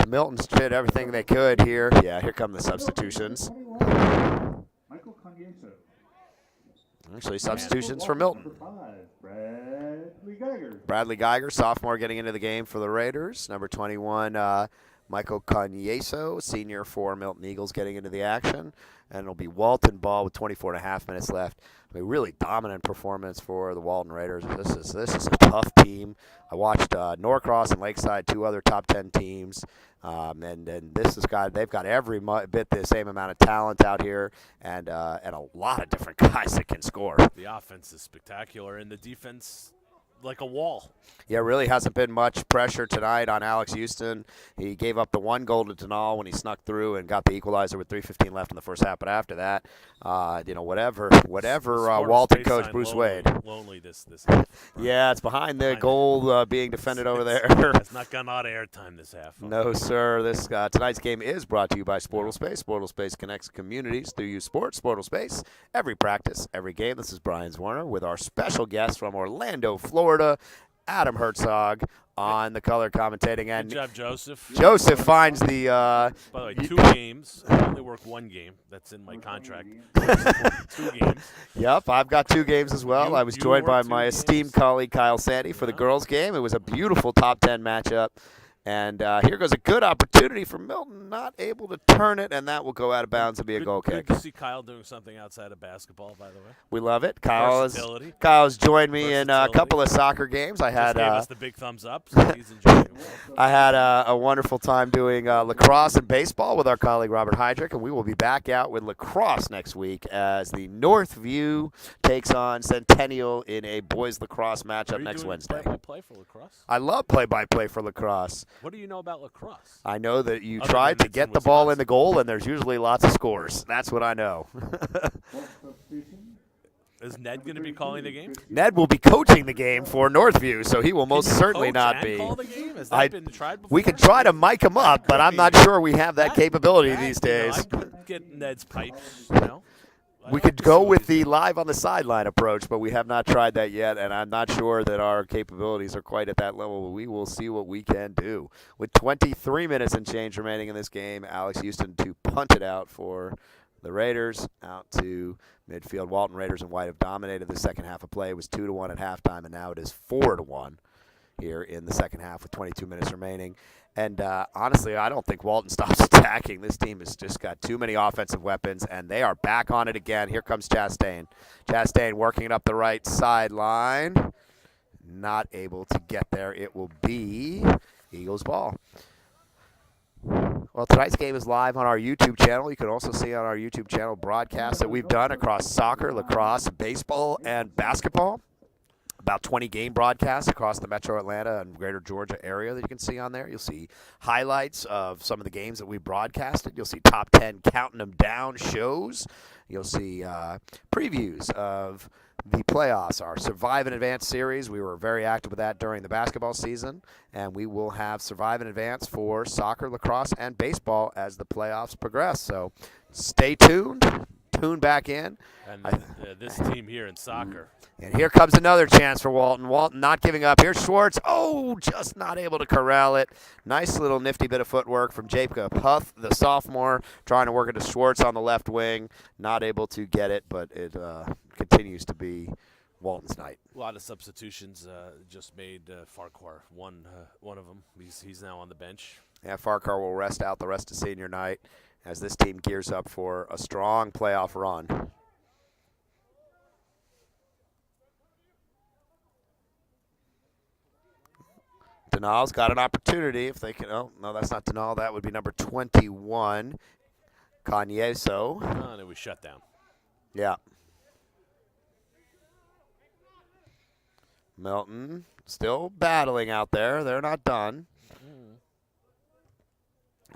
Milton's did everything they could here. Yeah, here come the substitutions. Michael Cogneso. Actually, substitutions for Milton. Bradley Geiger. Bradley Geiger, sophomore, getting into the game for the Raiders. Number 21, Michael Cogneso, senior for Milton Eagles, getting into the action. And it'll be Walton ball with 24.5 minutes left. A really dominant performance for the Walton Raiders. This is a tough team. I watched Norcross and Lakeside, two other top 10 teams, and they've got every bit the same amount of talent out here, and a lot of different guys that can score. The offense is spectacular, and the defense like a wall. Yeah, really hasn't been much pressure tonight on Alex Houston. He gave up the one goal to Denal when he snuck through and got the equalizer with 3:15 left in the first half. But after that, whatever Walton coach Bruce Wade. Lonely this half. Yeah, it's behind the goal being defended over there. It's not got a lot of airtime this half. No, sir. This tonight's game is brought to you by Sportal Space. Sportal Space connects communities through youth sports. Sportal Space, every practice, every game. This is Brian Zwerner with our special guest from Orlando, Florida, Adam Herzog, on the color commentating. And good job, Joseph. Joseph finds the. By the way, 2 games. I only work 1 game. That's in my contract. 2 games. Yep, I've got 2 games as well. I was joined by worked 2 my games. esteemed colleague Kyle Sandy for the girls' game. It was a beautiful top 10 matchup. And here goes a good opportunity for Milton, not able to turn it, and that will go out of bounds and be a goal kick. Good to see Kyle doing something outside of basketball, by the way. We love it. Kyle's Versatility. joined me in a couple of soccer games. I had Just gave us the big thumbs up, so he's enjoying it. I had a wonderful time doing lacrosse and baseball with our colleague Robert Heydrich, and we will be back out with lacrosse next week as the Northview takes on Centennial in a boys lacrosse matchup next Wednesday. Play-by-play for lacrosse? I love play-by-play for lacrosse. What do you know about lacrosse? I know that you Other try than to it's get in the ball in Wisconsin. the goal, and there's usually lots of scores. That's what I know. Is Ned going to be calling the game? Ned will be coaching the game for Northview, so he will most certainly Coach not and be. Call the game? Has that been tried before? We could try to mic him up, but I'm not sure we have that capability these days. I could get Ned's pipes, you know. We could go with the live on the sideline approach, but we have not tried that yet, and I'm not sure that our capabilities are quite at that level. But we will see what we can do. With 23 minutes and change remaining in this game, Alex Houston to punt it out for the Raiders out to midfield. Walton Raiders in white have dominated the second half of play. It was 2-1 at halftime, and now it is 4-1 here in the second half with 22 minutes remaining. And honestly, I don't think Walton stops attacking. This team has just got too many offensive weapons, and they are back on it again. Here comes Chastain. Chastain working it up the right sideline. Not able to get there. It will be Eagles ball. Well, tonight's game is live on our YouTube channel. You can also see on our YouTube channel broadcasts that we've done across soccer, lacrosse, baseball, and basketball. About 20 game broadcasts across the metro Atlanta and greater Georgia area that you can see on there. You'll see highlights of some of the games that we broadcasted. You'll see top 10 counting them down shows. You'll see previews of the playoffs, our Survive and Advance series. We were very active with that during the basketball season, and we will have Survive and Advance for soccer, lacrosse, and baseball as the playoffs progress. So stay tuned. Tune back in. And this team here in soccer. And here comes another chance for Walton. Walton not giving up. Here's Schwartz. Oh, just not able to corral it. Nice little nifty bit of footwork from Jacob Huth, the sophomore, trying to work it to Schwartz on the left wing. Not able to get it, but it continues to be Walton's night. A lot of substitutions just made Farquhar one of them. He's now on the bench. Yeah, Farquhar will rest out the rest of senior night as this team gears up for a strong playoff run. Denal's got an opportunity if they can. Oh, no, that's not Denal. That would be number 21, Cagneso. Oh, and it was shut down. Yeah. Milton still battling out there. They're not done.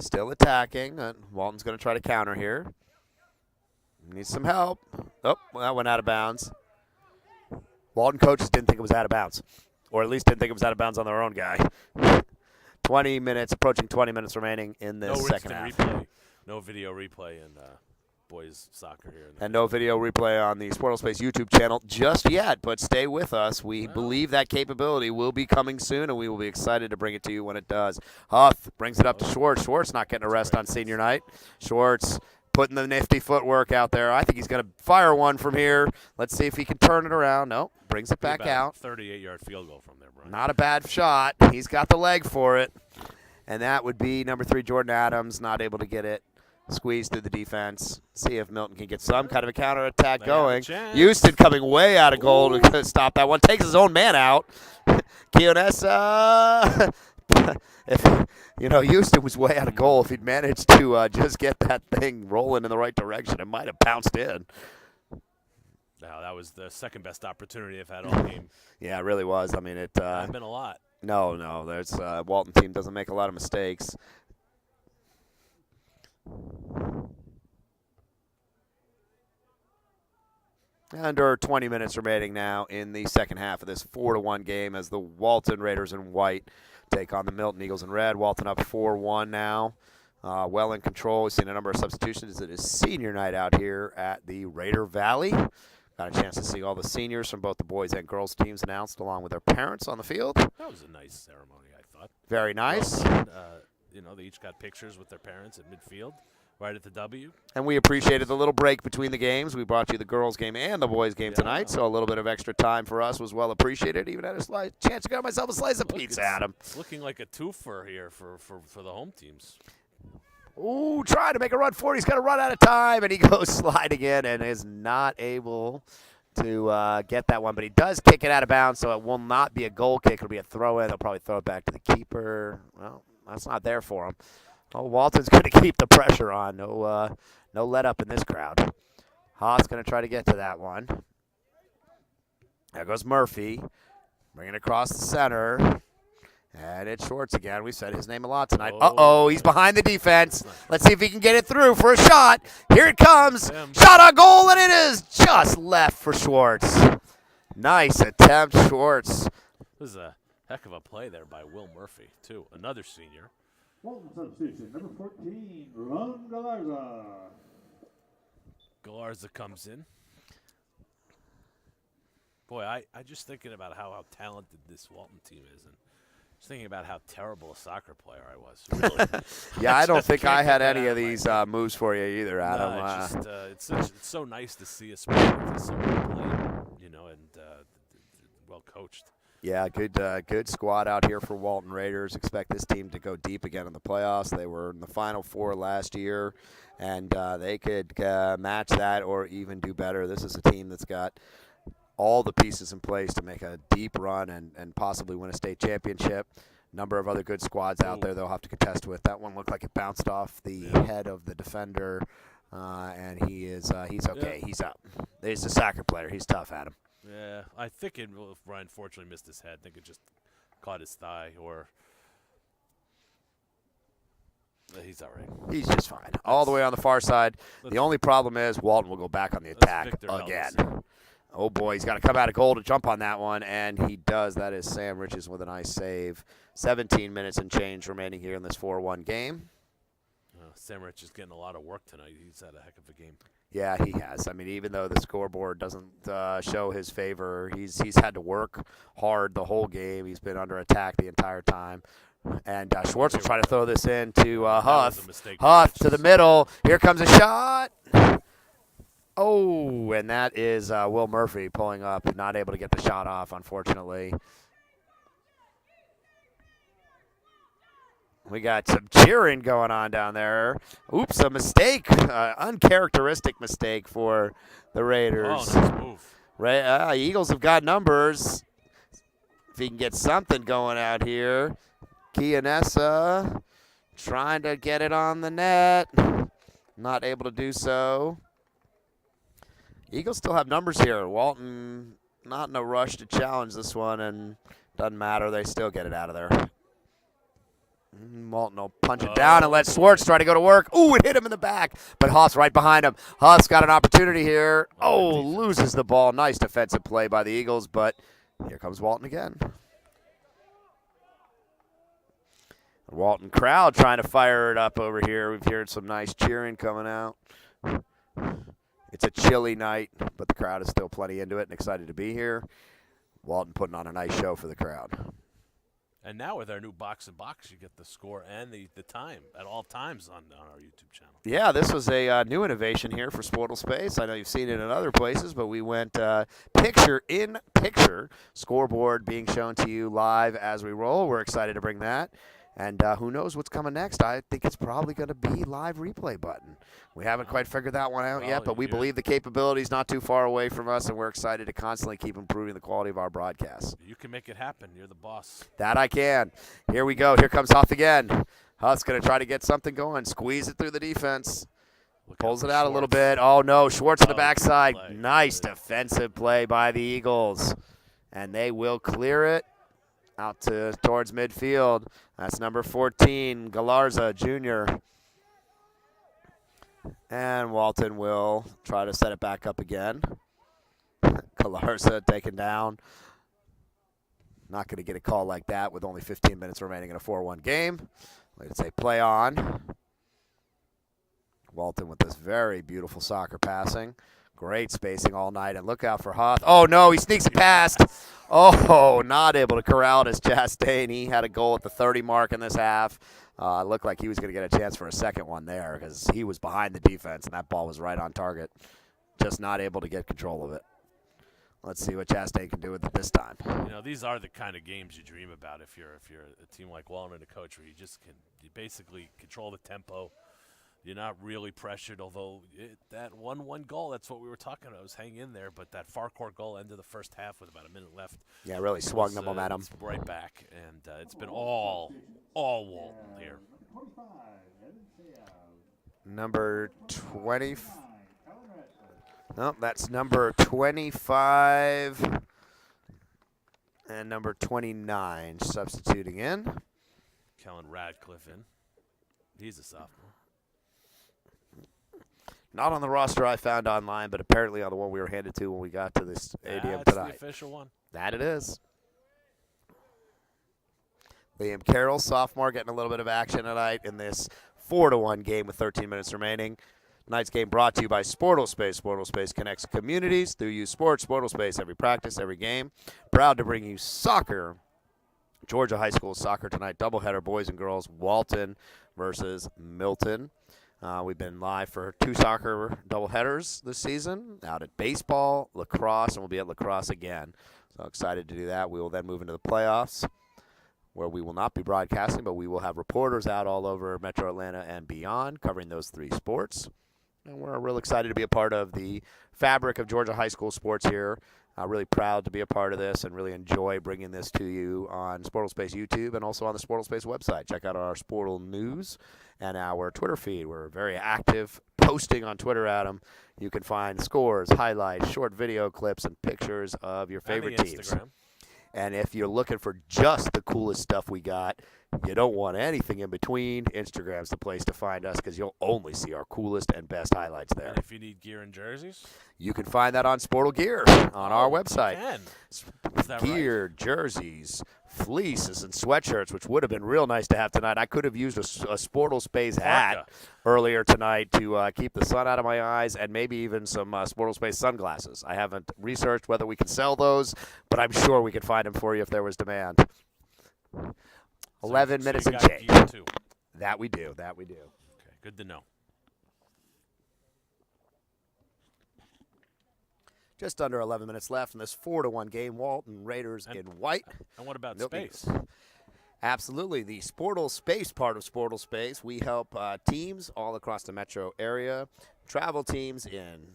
Still attacking. Walton's going to try to counter here. Needs some help. Oh, well, that went out of bounds. Walton coaches didn't think it was out of bounds, or at least didn't think it was out of bounds on their own guy. 20 minutes, approaching 20 minutes remaining in this second half. Replay. No video replay in boys soccer here. And no video replay on the Sportal Space YouTube channel just yet, but stay with us. We believe that capability will be coming soon, and we will be excited to bring it to you when it does. Huth brings it up to Schwartz. Schwartz not getting a rest on senior night. Schwartz putting the nifty footwork out there. I think he's going to fire one from here. Let's see if he can turn it around. No, brings it back out. 38-yard field goal from there, Brian. Not a bad shot. He's got the leg for it. And that would be number 3, Jordan Adams, not able to get it. Squeeze through the defense. See if Milton can get some kind of a counterattack going. Houston coming way out of goal to stop that one. Takes his own man out. Kionessa. Houston was way out of goal. If he'd managed to just get that thing rolling in the right direction, it might have bounced in. No, that was the second best opportunity I've had all game. Yeah, it really was. I mean, it. Not been a lot. No. There's Walton team doesn't make a lot of mistakes. Under 20 minutes remaining now in the second half of this 4-1 game as the Walton Raiders in white take on the Milton Eagles in red. Walton up 4-1 now. Well in control. We've seen a number of substitutions. It is senior night out here at the Raider Valley. Got a chance to see all the seniors from both the boys and girls teams announced along with their parents on the field. That was a nice ceremony, I thought. Very nice. They each got pictures with their parents at midfield, right at the W. And we appreciated the little break between the games. We brought you the girls game and the boys game tonight, so a little bit of extra time for us was well appreciated. Even had a chance to get myself a slice of pizza, Adam. It's looking like a twofer here for the home teams. Ooh, trying to make a run for it. He's got to run out of time, and he goes sliding in and is not able to get that one. But he does kick it out of bounds, so it will not be a goal kick. It'll be a throw-in. They'll probably throw it back to the keeper. Well, that's not there for him. Oh, Walton's going to keep the pressure on. No let up in this crowd. Haas going to try to get to that one. There goes Murphy. Bringing it across the center. And it's Schwartz again. We've said his name a lot tonight. Uh-oh, he's behind the defense. Let's see if he can get it through for a shot. Here it comes. Shot on goal, and it is just left for Schwartz. Nice attempt, Schwartz. This is a heck of a play there by Will Murphy, too. Another senior. Walton substitution, number 14, Ron Galarza. Galarza comes in. Boy, I just thinking about how talented this Walton team is, and just thinking about how terrible a soccer player I was. Really. Yeah, I don't think I had any of these moves for you either, Adam. No, it's so nice to see a sport that's so well played, and well coached. Yeah, good squad out here for Walton Raiders. Expect this team to go deep again in the playoffs. They were in the Final Four last year, and they could match that or even do better. This is a team that's got all the pieces in place to make a deep run and possibly win a state championship. Number of other good squads out there they'll have to contest with. That one looked like it bounced off the head of the defender, and he's okay. Yeah. He's up. He's a soccer player. He's tough, Adam. Yeah, I think Ryan fortunately missed his head. I think it just caught his thigh, or he's all right. He's just fine. All the way on the far side. The only problem is Walton will go back on the attack again. Oh, boy, he's got to come out of goal to jump on that one, and he does. That is Sam Riches with a nice save. 17 minutes and change remaining here in this 4-1 game. Sam Rich is getting a lot of work tonight. He's had a heck of a game. Yeah, he has. I mean, even though the scoreboard doesn't show his favor, he's had to work hard the whole game. He's been under attack the entire time. And Schwartz will try to throw this in to Huth. Huth to the middle. Here comes a shot. Oh, and that is Will Murphy pulling up, not able to get the shot off, unfortunately. We got some cheering going on down there. Oops, a mistake, uncharacteristic mistake for the Raiders. Oh, nice move. Eagles have got numbers. If he can get something going out here. Kianessa trying to get it on the net. Not able to do so. Eagles still have numbers here. Walton not in a rush to challenge this one, and doesn't matter. They still get it out of there. Walton will punch it down and let Swartz try to go to work. Ooh, it hit him in the back, but Huff's right behind him. Huff's got an opportunity here. Oh, loses the ball. Nice defensive play by the Eagles, but here comes Walton again. Walton crowd trying to fire it up over here. We've heard some nice cheering coming out. It's a chilly night, but the crowd is still plenty into it and excited to be here. Walton putting on a nice show for the crowd. And now with our new box-in-box, you get the score and the time at all times on our YouTube channel. Yeah, this was a new innovation here for Sportal Space. I know you've seen it in other places, but we went picture-in-picture scoreboard being shown to you live as we roll. We're excited to bring that. And who knows what's coming next? I think it's probably going to be live replay button. We haven't quite figured that one out yet, but we believe the capability is not too far away from us, and we're excited to constantly keep improving the quality of our broadcasts. You can make it happen. You're the boss. That I can. Here we go. Here comes Huff again. Huff's going to try to get something going. Squeeze it through the defense. Pulls it out a little bit. Oh, no. Schwartz on the backside. Nice defensive play by the Eagles. And they will clear it out towards midfield. That's number 14, Galarza Jr. And Walton will try to set it back up again. Galarza taken down. Not going to get a call like that with only 15 minutes remaining in a 4-1 game. Let's say play on. Walton with this very beautiful soccer passing. Great spacing all night, and look out for Hoth. Oh, no, he sneaks it past. Oh, not able to corral his Chastain. He had a goal at the 30 mark in this half. Looked like he was going to get a chance for a second one there because he was behind the defense, and that ball was right on target. Just not able to get control of it. Let's see what Chastain can do with it this time. You know, these are the kind of games you dream about if you're a team like Walton and a coach where you basically control the tempo. You're not really pressured, although that 1-1 goal, that's what we were talking about, was hang in there. But that far court goal, end of the first half with about a minute left. Yeah, really swung the momentum. Right back, and it's been all Walton here. Number 20. No, that's number 25 and number 29 substituting in. Kellen Radcliffe in. He's a sophomore. Not on the roster I found online, but apparently on the one we were handed to when we got to this stadium tonight. That's the official one. That it is. Liam Carroll, sophomore, getting a little bit of action tonight in this 4-1 game with 13 minutes remaining. Tonight's game brought to you by Sportal Space. Sportal Space connects communities through youth sports. Sportal Space, every practice, every game. Proud to bring you soccer. Georgia High School soccer tonight, doubleheader, boys and girls, Walton versus Milton. We've been live for 2 soccer doubleheaders this season, out at baseball, lacrosse, and we'll be at lacrosse again. So excited to do that. We will then move into the playoffs, where we will not be broadcasting, but we will have reporters out all over Metro Atlanta and beyond covering those 3 sports. And we're real excited to be a part of the fabric of Georgia high school sports here. Really proud to be a part of this and really enjoy bringing this to you on Sportal Space YouTube and also on the Sportal Space website. Check out our Sportal News and our Twitter feed. We're very active posting on Twitter, Adam. You can find scores, highlights, short video clips, and pictures of your favorite teams. And if you're looking for just the coolest stuff we got, you don't want anything in between, Instagram's the place to find us because you'll only see our coolest and best highlights there. And if you need gear and jerseys? You can find that on Sportal Gear on our website. Is that gear, right? Jerseys, fleeces, and sweatshirts, which would have been real nice to have tonight. I could have used a Sportal Space hat earlier tonight to keep the sun out of my eyes and maybe even some Sportal Space sunglasses. I haven't researched whether we can sell those, but I'm sure we could find them for you if there was demand. 11 minutes and change. That we do. Okay, good to know. Just under 11 minutes left in this 4-1 game. Walton Raiders in white. And what about Milton space? Eagles. Absolutely. The Sportal Space part of Sportal Space. We help teams all across the metro area, travel teams in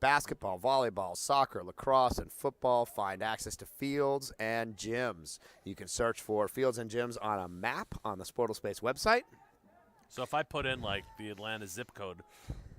basketball, volleyball, soccer, lacrosse, and football find access to fields and gyms. You can search for fields and gyms on a map on the Sportal Space website. So if I put in like the Atlanta zip code,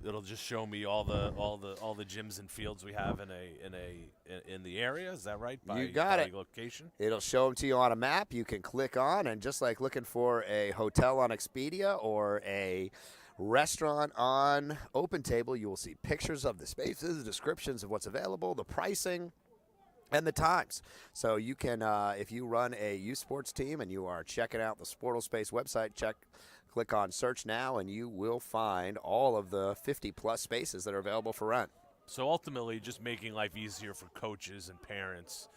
it'll just show me all the gyms and fields we have in the area. Is that right? You got it. Location. It'll show them to you on a map. You can click on, and just like looking for a hotel on Expedia or a restaurant on OpenTable, you will see pictures of the spaces, descriptions of what's available, the pricing, and the times. So you can, if you run a youth sports team and you are checking out the Sportal Space website, click on search now, and you will find all of the 50-plus spaces that are available for rent. So ultimately, just making life easier for coaches and parents,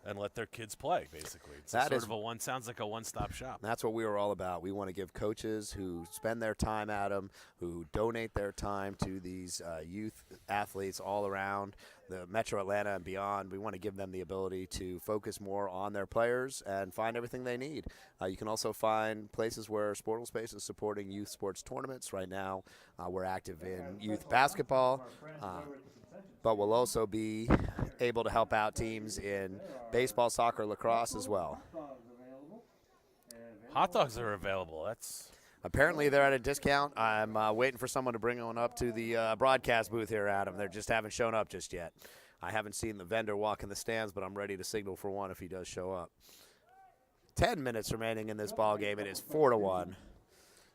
and let their kids play. Basically, it's sounds like a one-stop shop. That's what we were all about. We want to give coaches who spend their time at them, who donate their time to these youth athletes all around the Metro Atlanta and beyond. We want to give them the ability to focus more on their players and find everything they need. You can also find places where Sportal Space is supporting youth sports tournaments. Right now, we're active in youth basketball, but we'll also be able to help out teams in baseball, soccer, lacrosse as well. Hot dogs are available. Apparently they're at a discount. I'm waiting for someone to bring one up to the broadcast booth here, Adam. They just haven't shown up just yet. I haven't seen the vendor walk in the stands, but I'm ready to signal for one if he does show up. 10 minutes remaining in this ball game. It is 4-1.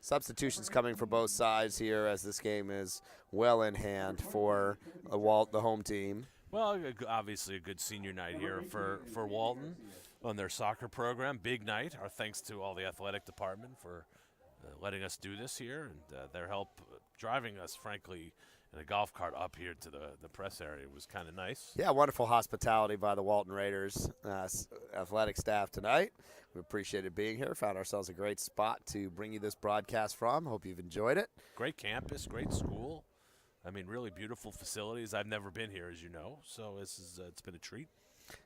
Substitutions coming for both sides here as this game is well in hand for the home team. Well, obviously a good senior night here for Walton on their soccer program. Big night. Our thanks to all the athletic department for letting us do this here, and their help driving us, frankly, in a golf cart up here to the press area was kind of nice. Yeah, wonderful hospitality by the Walton Raiders athletic staff tonight. We appreciated being here. Found ourselves a great spot to bring you this broadcast from. Hope you've enjoyed it. Great campus, great school. I mean, really beautiful facilities. I've never been here, as you know, so it's been a treat.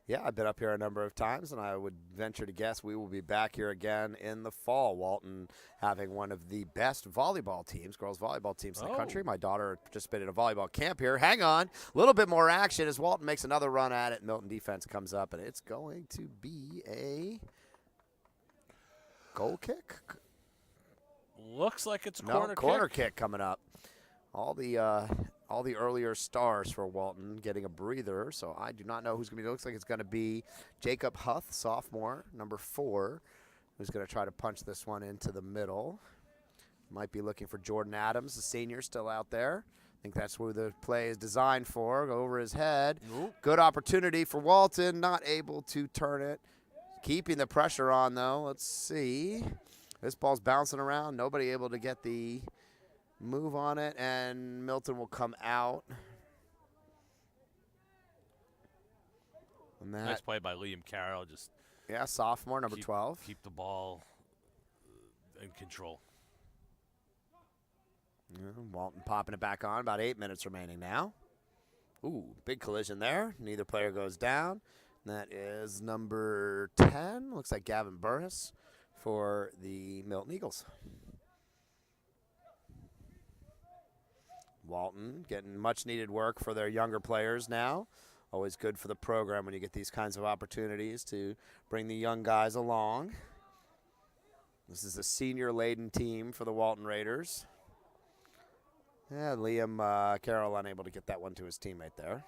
Yeah, I've been up here a number of times, and I would venture to guess we will be back here again in the fall. Walton having one of the best volleyball teams, girls volleyball teams in the country. My daughter participated in a volleyball camp here. Hang on. A little bit more action as Walton makes another run at it. Milton defense comes up, and it's going to be a goal kick. Looks like it's corner kick coming up. All the earlier stars for Walton getting a breather, so I do not know who's going to be. It looks like it's going to be Jacob Huth, sophomore, number 4, who's going to try to punch this one into the middle. Might be looking for Jordan Adams, the senior, still out there. I think that's who the play is designed for. Go over his head. Nope. Good opportunity for Walton, not able to turn it. Keeping the pressure on, though. Let's see. This ball's bouncing around. Nobody able to get the move on it, and Milton will come out. And nice play by Liam Carroll. Sophomore, number 12. Keep the ball in control. Yeah, Walton popping it back on. About 8 minutes remaining now. Ooh, big collision there. Neither player goes down. That is number 10. Looks like Gavin Burris for the Milton Eagles. Walton getting much needed work for their younger players now. Always good for the program when you get these kinds of opportunities to bring the young guys along. This is a senior-laden team for the Walton Raiders. Yeah, Liam Carroll unable to get that one to his teammate there.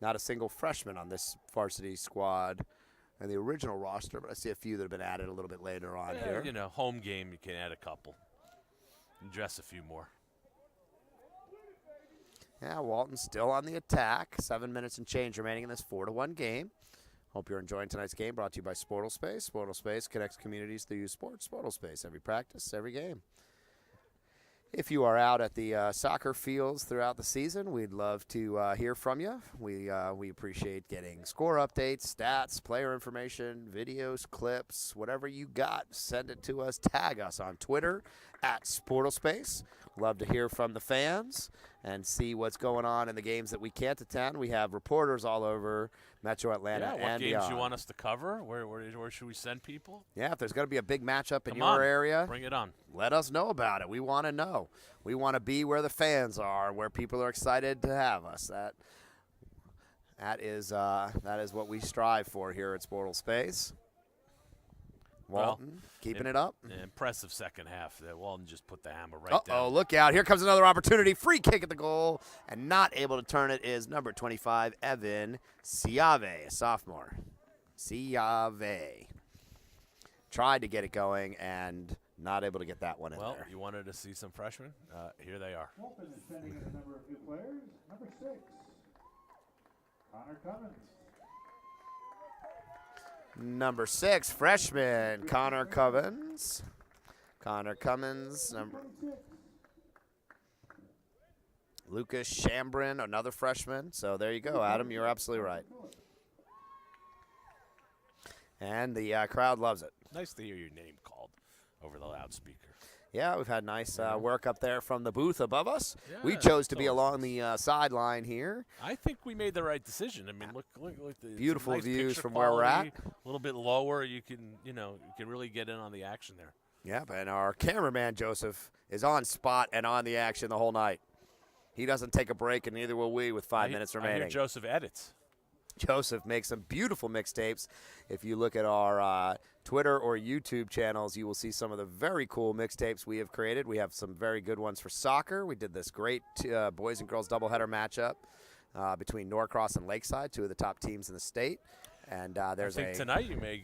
Not a single freshman on this varsity squad in the original roster, but I see a few that have been added a little bit later on here. You know, home game, you can add a couple and dress a few more. Yeah, Walton still on the attack. 7 minutes and change remaining in this 4-1 game. Hope you're enjoying tonight's game, brought to you by Sportal Space. Sportal Space connects communities through youth sports. Sportal Space, every practice, every game. If you are out at the soccer fields throughout the season, we'd love to hear from you. We appreciate getting score updates, stats, player information, videos, clips, whatever you got. Send it to us. Tag us on Twitter at Sportal Space. Love to hear from the fans and see what's going on in the games that we can't attend. We have reporters all over Metro Atlanta Yeah, what and games beyond. you want us to cover? Where should we send people? Yeah, if there's going to be a big matchup in Come your on, area, bring it on. let us know about it. We want to know. We want to be where the fans are, where people are excited to have us. That is what we strive for here at Sportal Space. Walton keeping it up. Impressive second half. Walton just put the hammer right down. Uh-oh, look out. Here comes another opportunity. Free kick at the goal, and not able to turn it is number 25, Evan Ciave, a sophomore. Ciave. Tried to get it going and not able to get that one in Well, there. you wanted to see some freshmen? Here they are. Walton is sending in a number of new players. Number 6, Connor Cummins. Number 6, freshman, Connor Cummins. Connor Cummins. Lucas Shambrin, another freshman. So there you go, Adam. You're absolutely right. And the crowd loves it. Nice to hear your name called over the loudspeaker. Yeah, we've had nice work up there from the booth above us. We Yeah, chose to it's be always along the sideline here. I think we made the right decision. I mean, look the Beautiful nice views picture from where we're at. quality, A little bit lower, you can really get in on the action there. Yep, and our cameraman, Joseph, is on spot and on the action the whole night. He doesn't take a break, and neither will we with 5 minutes I remaining. hear Joseph edits. Joseph makes some beautiful mixtapes. If you look at our Twitter or YouTube channels, you will see some of the very cool mixtapes we have created. We have some very good ones for soccer. We did this great boys and girls doubleheader matchup between Norcross and Lakeside, two of the top teams in the state. And there's I think tonight you may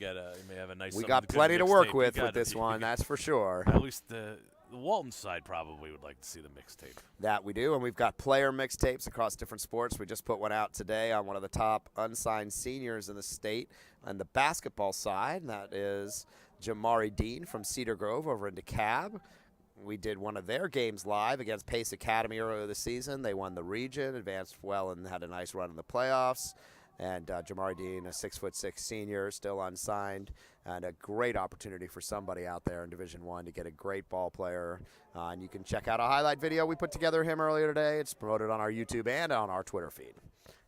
have a nice. We something got good plenty to mixtape. work with You got this it. one, that's for sure. At least the Walton side probably would like to see the mixtape. That we do, and we've got player mixtapes across different sports. We just put one out today on one of the top unsigned seniors in the state on the basketball side, and that is Jamari Dean from Cedar Grove over in DeKalb. We did one of their games live against Pace Academy earlier this season. They won the region, advanced well, and had a nice run in the playoffs. And Jamari Dean, a 6'6" senior, still unsigned, and a great opportunity for somebody out there in Division I to get a great ball player. And you can check out a highlight video we put together of him earlier today. It's promoted on our YouTube and on our Twitter feed.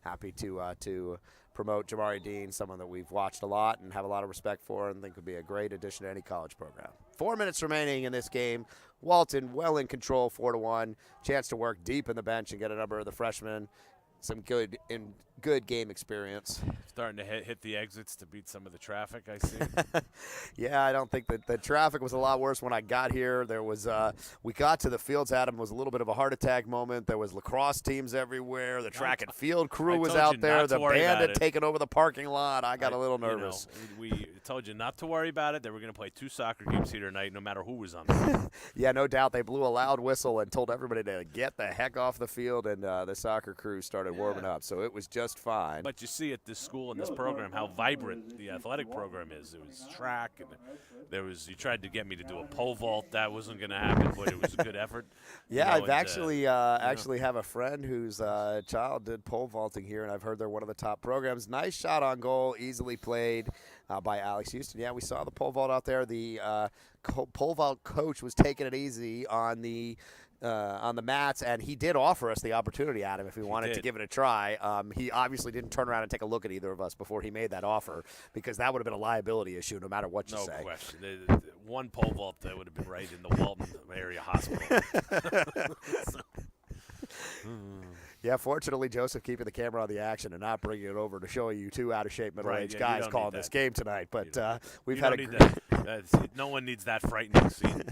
Happy to promote Jamari Dean, someone that we've watched a lot and have a lot of respect for and think would be a great addition to any college program. 4 minutes remaining in this game. Walton well in control, 4-1. Chance to work deep in the bench and get a number of the freshmen. Some good game experience. Starting to hit the exits to beat some of the traffic, I see. Yeah, I don't think that the traffic was a lot worse when I got here. There was we got to the fields, Adam, was a little bit of a heart attack moment. There was lacrosse teams everywhere. The track and field crew was out there. The band had taken over the parking lot. I got a little nervous. We told you not to worry about it. They were going to play 2 soccer games here tonight, no matter who was on them. Yeah, no doubt. They blew a loud whistle and told everybody to get the heck off the field, and the soccer crew started warming up. So it was just fine. But you see at this school and this program how vibrant the athletic program is. It was track, and you tried to get me to do a pole vault. That wasn't going to happen, but it was a good effort. Yeah, I've actually have a friend whose child did pole vaulting here, and I've heard they're one of the top programs. Nice shot on goal, easily played by Alex Houston. Yeah, we saw the pole vault out there. The pole vault coach was taking it easy on the mats, and he did offer us the opportunity, Adam, if we wanted to give it a try. He obviously didn't turn around and take a look at either of us before he made that offer, because that would have been a liability issue no matter what you say. No question. One pole vault that would have been right in the Walton area hospital. Yeah, fortunately, Joseph keeping the camera on the action and not bringing it over to show you two out-of-shape middle-aged guys calling this game tonight. But we've had no one needs that frightening scene.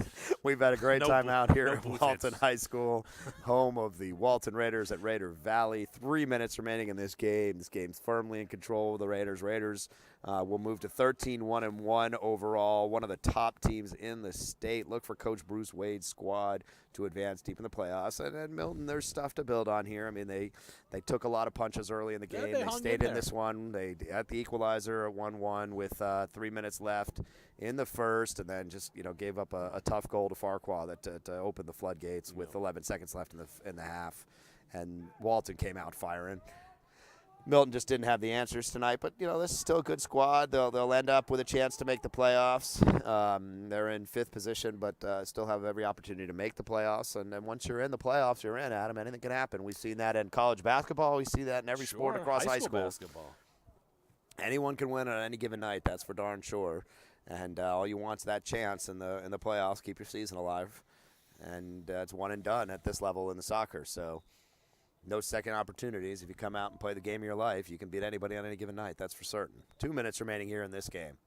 We've had a great time out here at booth Walton hits. High School, home of the Walton Raiders at Raider Valley. 3 minutes remaining in this game. This game's firmly in control of the Raiders. Raiders will move to 13-1-1 overall, one of the top teams in the state. Look for Coach Bruce Wade's squad to advance deep in the playoffs. And then Milton, there's stuff to build on here. I mean, they took a lot of punches early in the game. They stayed in this one. They at the equalizer at 1-1 with 3 minutes left in the first, and then just gave up a tough goal to Farquhar to open the floodgates with 11 seconds left in the half. And Walton came out firing. Milton just didn't have the answers tonight, but this is still a good squad. They'll end up with a chance to make the playoffs. They're in 5th position, but still have every opportunity to make the playoffs. And then once you're in the playoffs, you're in, Adam. Anything can happen. We've seen that in college basketball. We see that in every sport across high school. Basketball. Anyone can win on any given night. That's for darn sure. And all you want is that chance in the playoffs. Keep your season alive. And it's one and done at this level in the soccer. So. No second opportunities. If you come out and play the game of your life, you can beat anybody on any given night. That's for certain. 2 minutes remaining here in this game.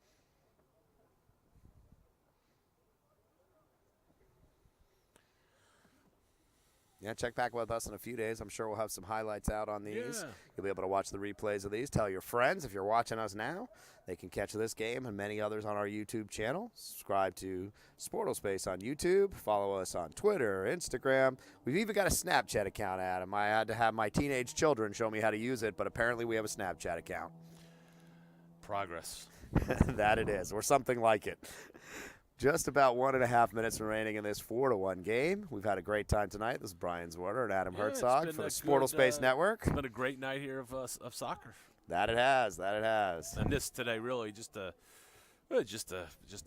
Yeah, check back with us in a few days. I'm sure we'll have some highlights out on these. Yeah. You'll be able to watch the replays of these. Tell your friends if you're watching us now. They can catch this game and many others on our YouTube channel. Subscribe to Sportal Space on YouTube. Follow us on Twitter, Instagram. We've even got a Snapchat account, Adam. I had to have my teenage children show me how to use it, but apparently we have a Snapchat account. Progress. That it is, or something like it. Just about 1.5 minutes remaining in this 4-1 game. We've had a great time tonight. This is Brian Zwerter and Adam Herzog for the Sportal Space Network. It's been a great night here of soccer. That it has. That it has. And this today really just a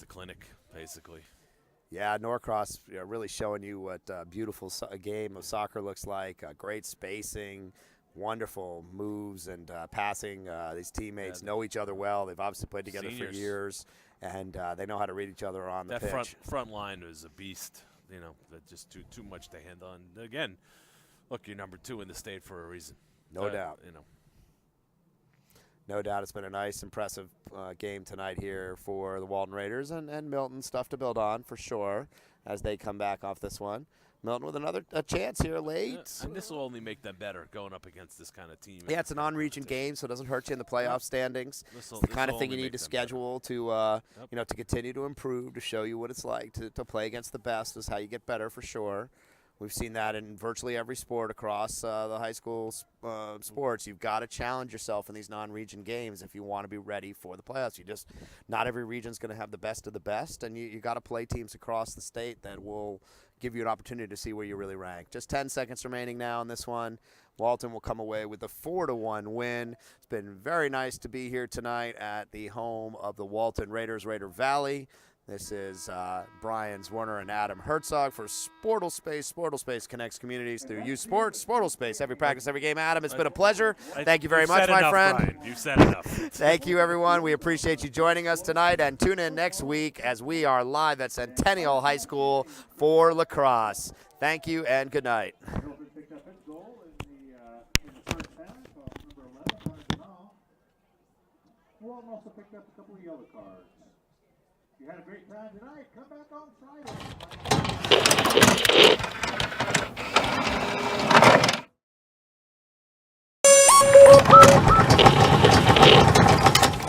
clinic, basically. Yeah, Norcross really showing you what a beautiful game of soccer looks like. Great spacing, wonderful moves and passing. These teammates know each other well. They've obviously played together for years. And they know how to read each other on the pitch. That front line is a beast, that just too much to handle. And again, look, you're number 2 in the state for a reason. No doubt. No doubt it's been a nice, impressive game tonight here for the Walton Raiders and Milton. Stuff to build on for sure as they come back off this one. Milton with another chance here late. Yeah, and this will only make them better going up against this kind of team. Yeah, it's a non-region game, so it doesn't hurt you in the playoff standings. It's the kind of thing you need to schedule to, to continue to improve, to show you what it's like to play against the best is how you get better for sure. We've seen that in virtually every sport across the high school sports. You've got to challenge yourself in these non-region games if you want to be ready for the playoffs. Not every region's going to have the best of the best, and you got to play teams across the state that will give you an opportunity to see where you really rank. Just 10 seconds remaining now in this one. Walton will come away with a 4-1 win. It's been very nice to be here tonight at the home of the Walton Raiders, Raider Valley. This is Brian Zwerter and Adam Herzog for Sportal Space. Sportal Space connects communities through youth sports. Sportal Space, every practice, every game. Adam, it's been a pleasure. Thank you very much, my friend. Brian. You've said enough. Thank you, everyone. We appreciate you joining us tonight. And tune in next week as we are live at Centennial High School for lacrosse. Thank you and good night. Picked up his goal in the first half, number 11, Hunter. Walton also picked up a couple of yellow cards. You had a great time tonight. Come back on Friday.